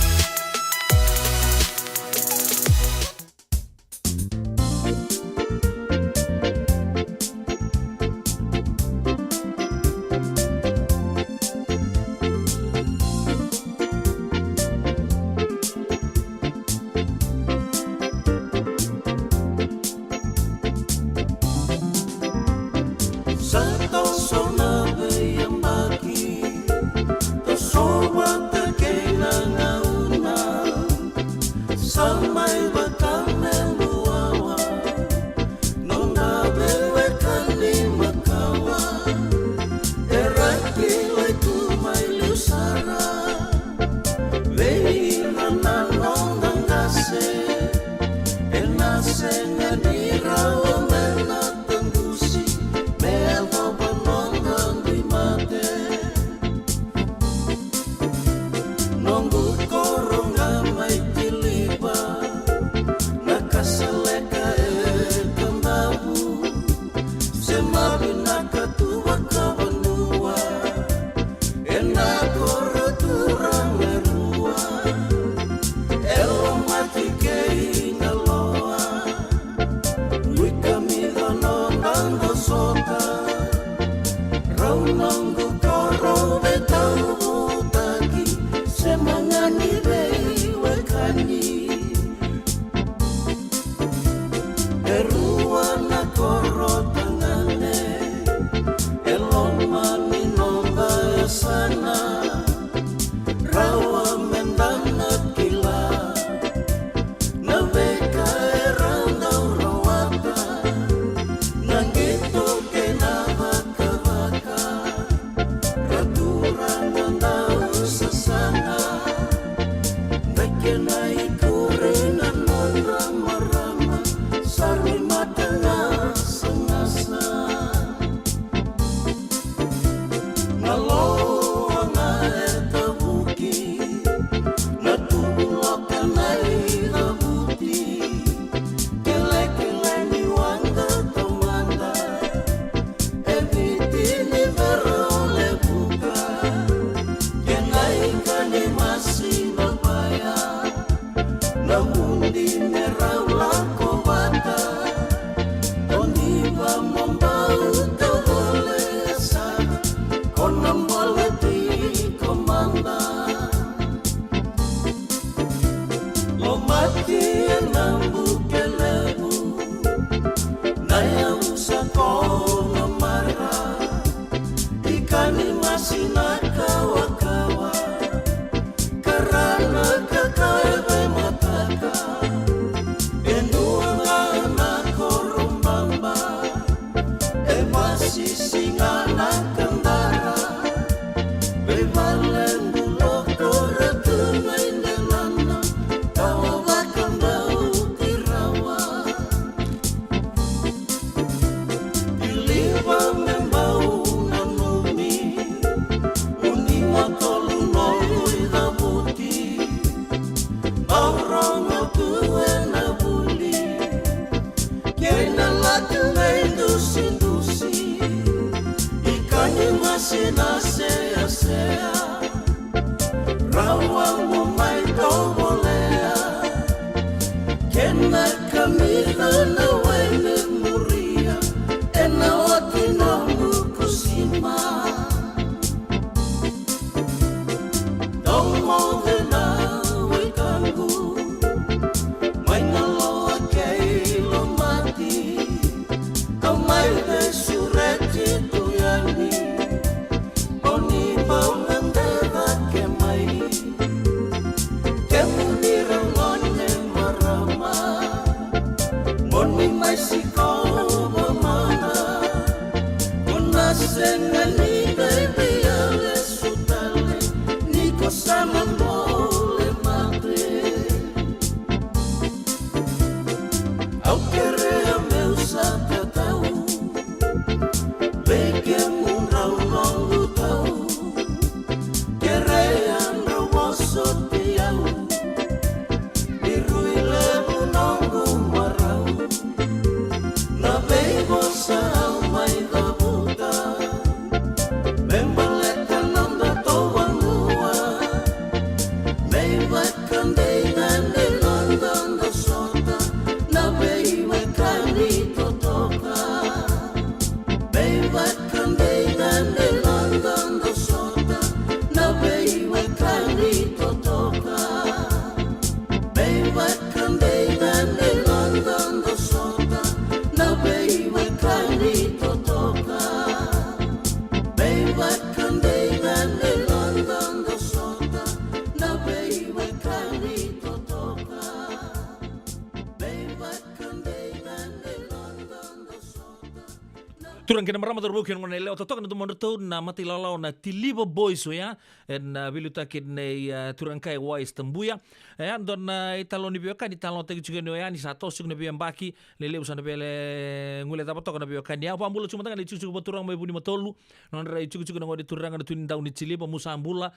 Turang kena marama terbuka yang mana leo totok na tumor tu na mati lalau na tiliba boys ya na biluta kene turang kai wise tembuya ya don italon bioka di talon tegi juga no ya ni satu sug na biang baki lele usana bele ngule tapa tok na bioka dia apa ambulo cuma tangan cucu turang mai buni matolu non rai cucu na ngode turang na tunin daun di ciliba musa ambula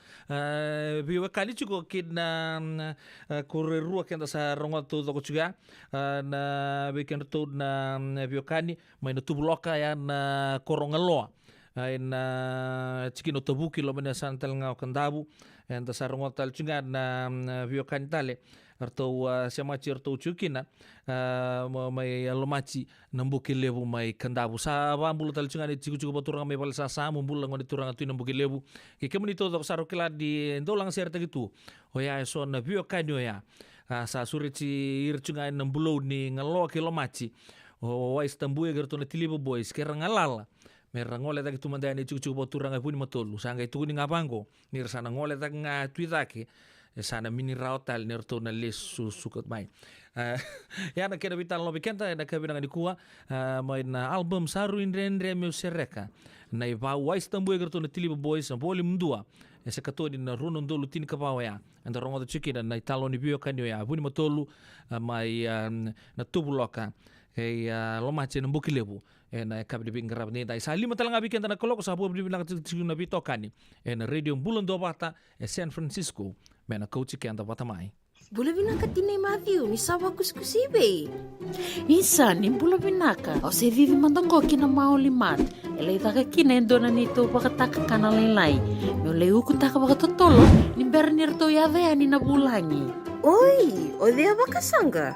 bioka ni cukup kena kurerua kena sa rongot tu toko juga na bikin tu na bioka ni mai na tubuloka ya na korongeloa na cikino tabuki lo mena santel ngau kandabu en tasarong hotel cunga na biokan tale arto siamaci arto cukina mai lomaci nambuki lebu mai kandabu sa bambulu tal cunga ni ciku baturang mai balsa samu bulang ngoni turang atu nambuki lebu ke kemuni to saro kila di dolang serta gitu hoya so na biokan yo ya sa surici ir cunga nambulo ni ngalo kilomaci wais tambuya gerto na tilibo boys kerang alala merang ngole tak tu mandai ni cucu boturang pun matolu sangai tu ni ngapango nir sana ngole tak nga tuitake sana mini rautal nerto na les sukut mai ya na kena bitan lobi kenta na kabina ni kuwa mai na album saru indrendre meu sereka na iba wais tambuya gerto na tilibo boys volume 2 ese kato di na runon dolu tin kapawa ya anda rongo tu chiki na italo ni bio kanyo ya pun matolu mai na tubuloka lomace na mbuki lebu na kabi di ngarap ni dai sa lima talang abi kenta na kolok sa di bilang na bitokani na radio bulan do bata San Francisco mena coach kenta bata mai Bula binaka tinay Matthew, ni sawa kuskusibe. Isa ni bula binaka. O se vivi mandongo kina mau limat. Elay taka kina endona nito bakataka kana laylay. Meu leu kutaka bakatotolo. Ni bernir to yave ani na bulangi. Oi, o dea bakasanga.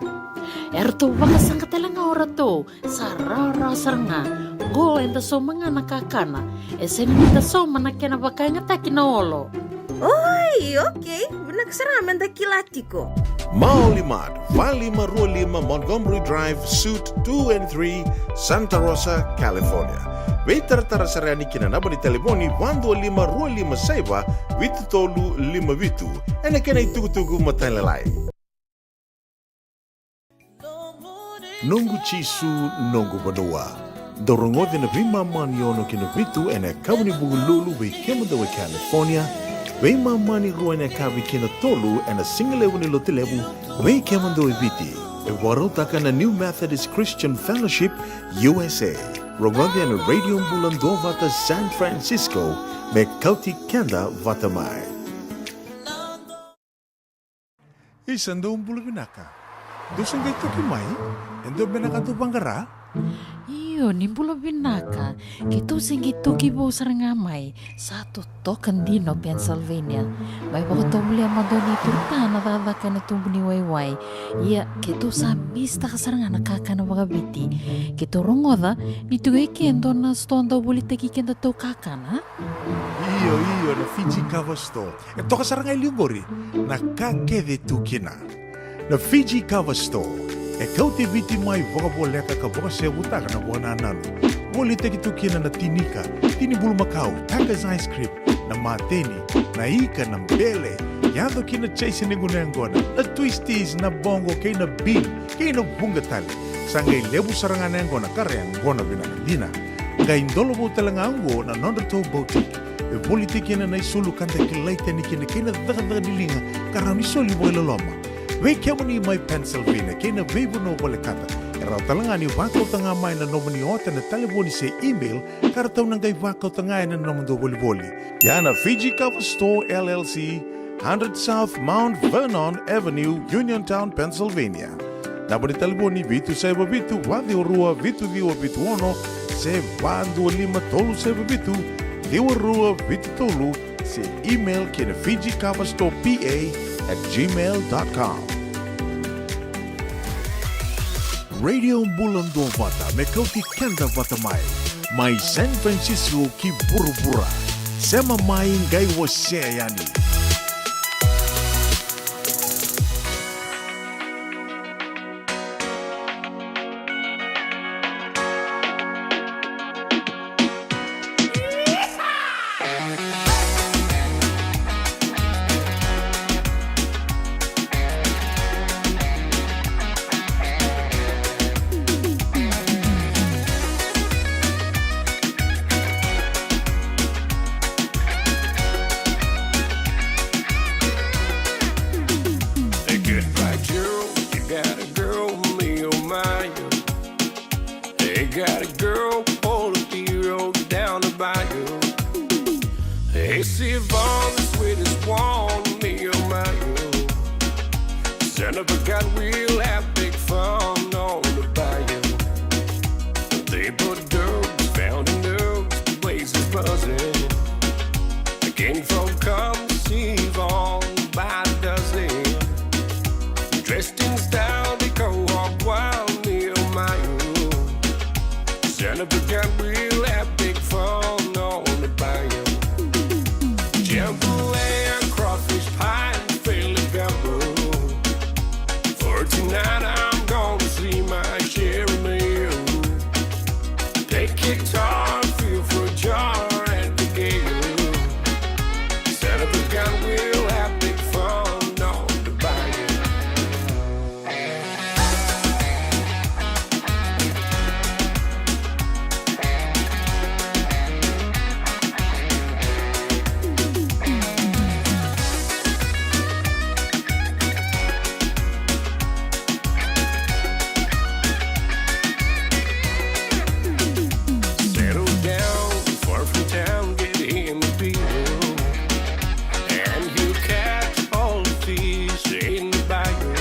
Erto bakasanga telanga orato. Sarara saranga. Go enta so mga nakakana. Esen nita so manakena bakanga takina olo. Oi, okay. Nagsaraman da kilatiko. Maulimat, 5525 Montgomery Drive, Suite 2 and 3, Santa Rosa, California. Waiter tarasarani kinanaba ni telefoni 12525 saiba vitu tolu 5 vitu. Ena kena itugutugu matalalay. Nungu chisu nungu banua. Dorongote na vima maniono kina vitu ena kabuni bugululu we Kemadawe, California. Wei mamani ruana kavi kina tolu and a single level ni lote level wei Kemadawe biti. E warotaka na New Methodist Christian Fellowship USA. Rongode na Radio Bulan do vata San Francisco me kauti kenda vata mai. Isando umbulu binaka. Dosen gay toki mai? Endo binaka tu bangara? Iyo, ni bula binaka. Kito singi toki bo sarangamay. Satu tokan dino Pennsylvania. May baka muli ang madoni turtana tadaka na tumbuni wayway. Iya, kito sa mista kasaranga nakakana wakabiti. Kito rongoda, nito gay kendo na stonda wuli tagi kenda to kakana. Iyo, na Fiji Cover Store. Ito kasaranga ilingori. Nakakede tukina. Na Fiji Cover Store. E kauti viti mai voka boleka ka voka se butaka na bona nanu. Woli teki tukina na tinika, tini bulu makau, Taka's ice cream, na mateni, na ika na mbele. Yado kina chase ni gunengona, na twisties na bongo kay na bean, kay na bunga tali. Sangay lebu sarangan ngona kareng ngona binakandina. Kay indolo bo talangango na Nondato Boutique. E woli teki na isulu kanta kilaita ni kina daga dilinga karami soli boila loma. Wei kemuni mai Pennsylvania, kena veibu no wale kata. Erau talangani wakau tanga mai na nomoni ota na telefoni se email, karatau nangai wakau tanga na nomondo woli. Yana Fiji Cover Store LLC, 100 South Mount Vernon Avenue, Uniontown, Pennsylvania. Naboni telefoni vitu saiba vitu, wadi orua vitu viwa vitu ono, se bandu lima tolu saiba vitu, viwa rua vitu tolu, se email kena Fiji Cover Store PA@gmail.com. Radio Bulan do Vata me kauti kenda vata mai. Mai San Francisco ki bura-bura. Sema mai ngai wase yani. Son of a gun, we'll have big fun on the bayou. They put dogs, found in dogs, the place is buzzing. Again, folk come to see all by the dozen. Dressed in style, they go walk wild near my room. Son of a gun, we'll have big fun on the bayou. Jambalaya, crawfish pie, and Philly gumbo. For tonight, I'm gonna see my share of meal. Take guitar, feel for a jar at the gate. Son of a gun, we'll have big fun on the bayou. Settle down, far from town, get in the people. And you catch all the fish in the bayou.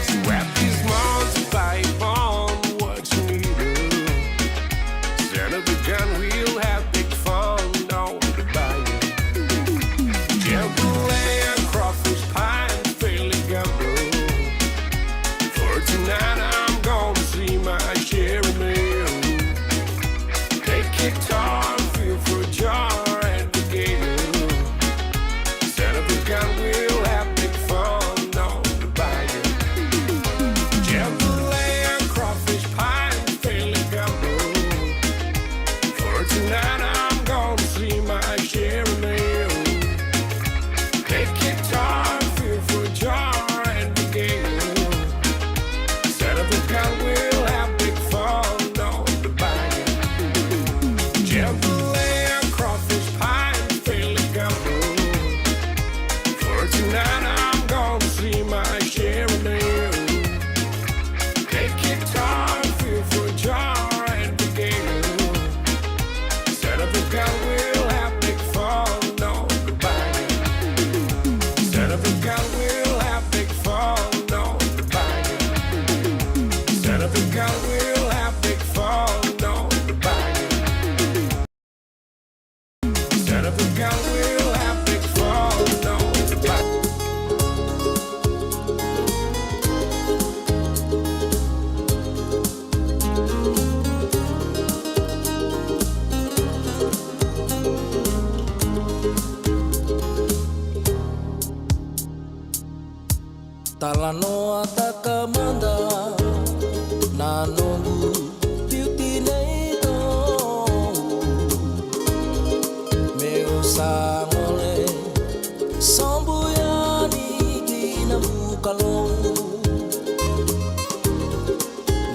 Swap these moms, pipe on what you need. Son of a gun, we'll have big fun on the bayou. Jambalaya, crawfish pie, and Philly gumbo. For tonight, I'm gonna see my share of meal. Take guitar, feel for a jar at the gate. Son of a gun, we'll have big fun on the bayou. Jambalaya, crawfish pie, and Philly gumbo. For tonight, I'm gonna see my share of meal. Take guitar, feel for a jar at the gate. Son of a gun, we'll have big fun on the bayou. Jambalaya, crawfish pie, and Philly gumbo. For tonight, I'm gonna see my share of meal. Take guitar, feel for a jar at the gate. Son of a gun, we'll have big fun on the bayou. Son of a gun, we'll have big fun on the bayou. Son of a gun, we'll have big fun on the bayou. Son of a gun, we'll have big fun on the bayou. Talanoa takamanda nanongu beauty neito meu sangole sambuyani kina bukalong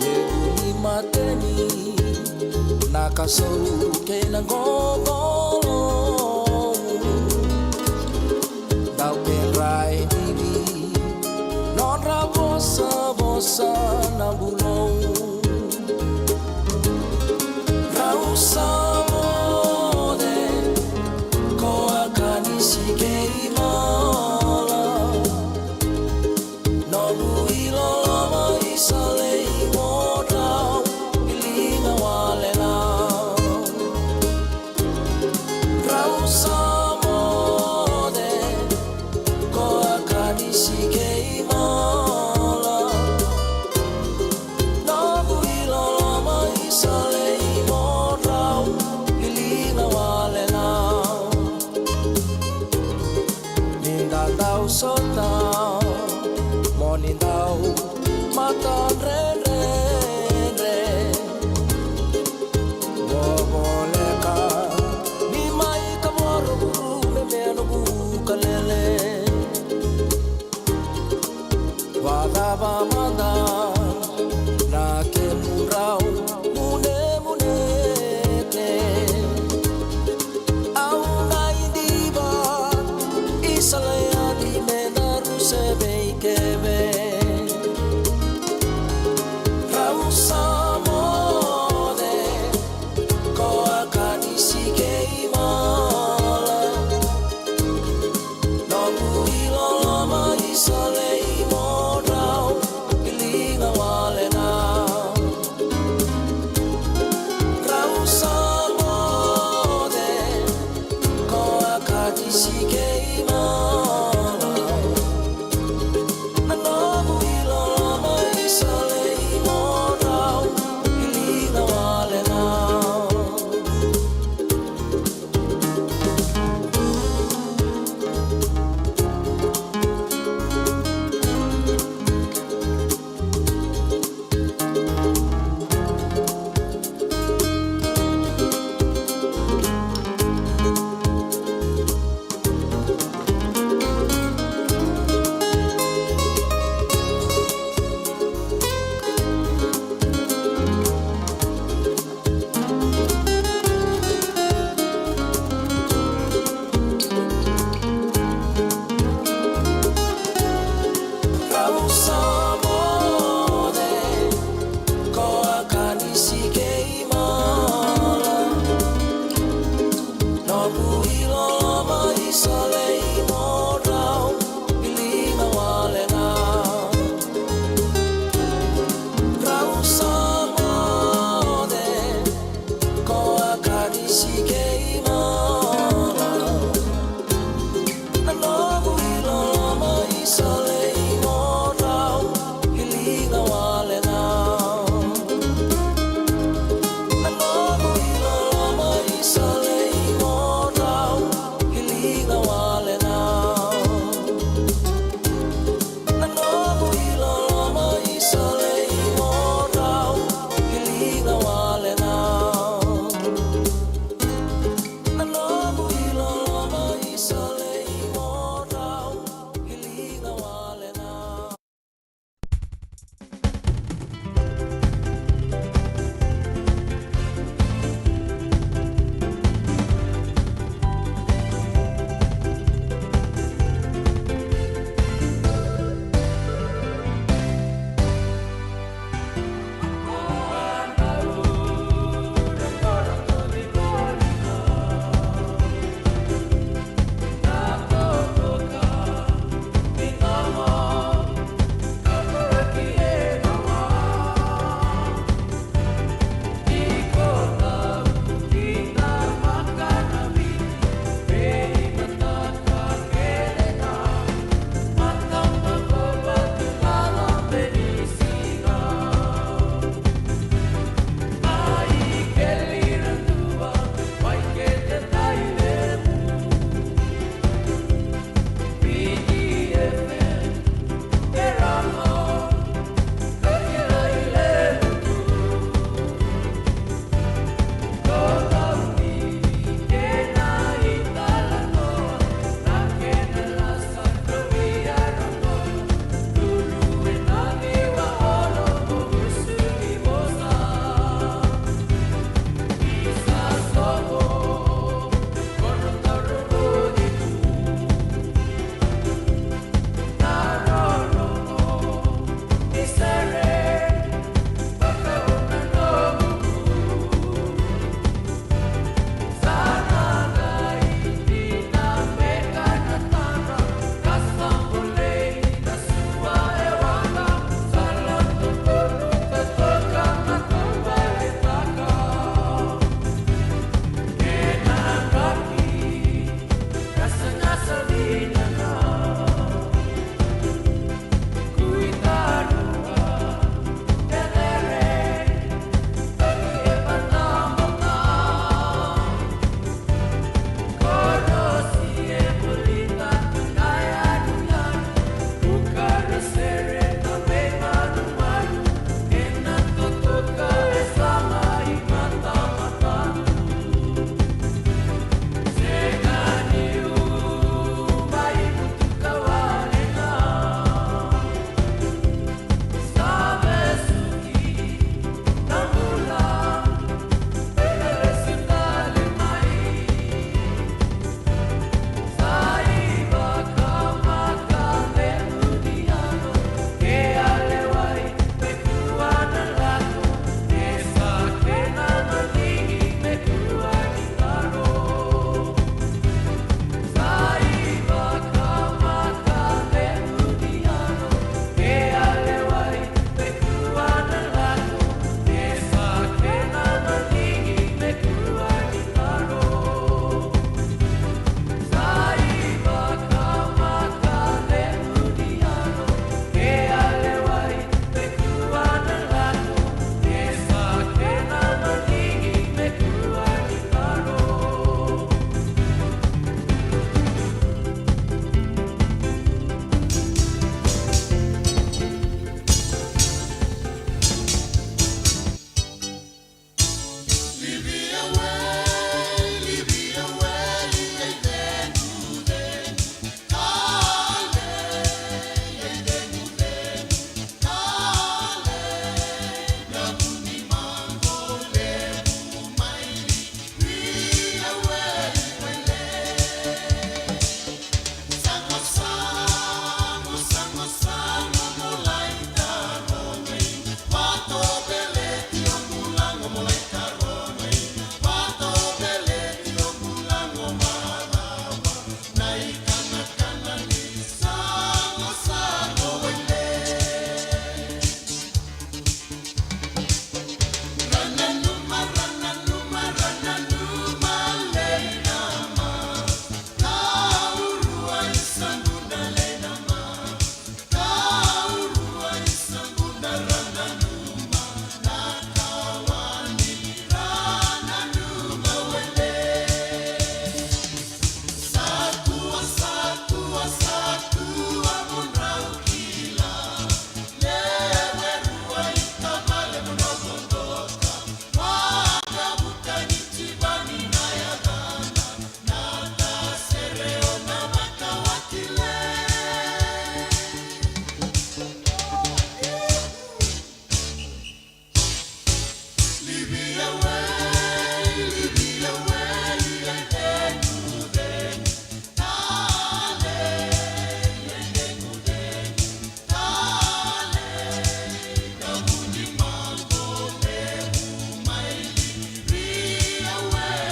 leguni mateni nakasou kena gogolo dau perai divi Nora vossa na bulong Rausa mode ko akani sikei mala No builo lama isalei modrau ilinga walela Rausa mode ko akani sikei Sota morning dau mata re re re Boboleka ni mai kamoro me meno bukalele Wada ba manda na ke murau mune mune te Au nai diva isalaya di menaru se vei che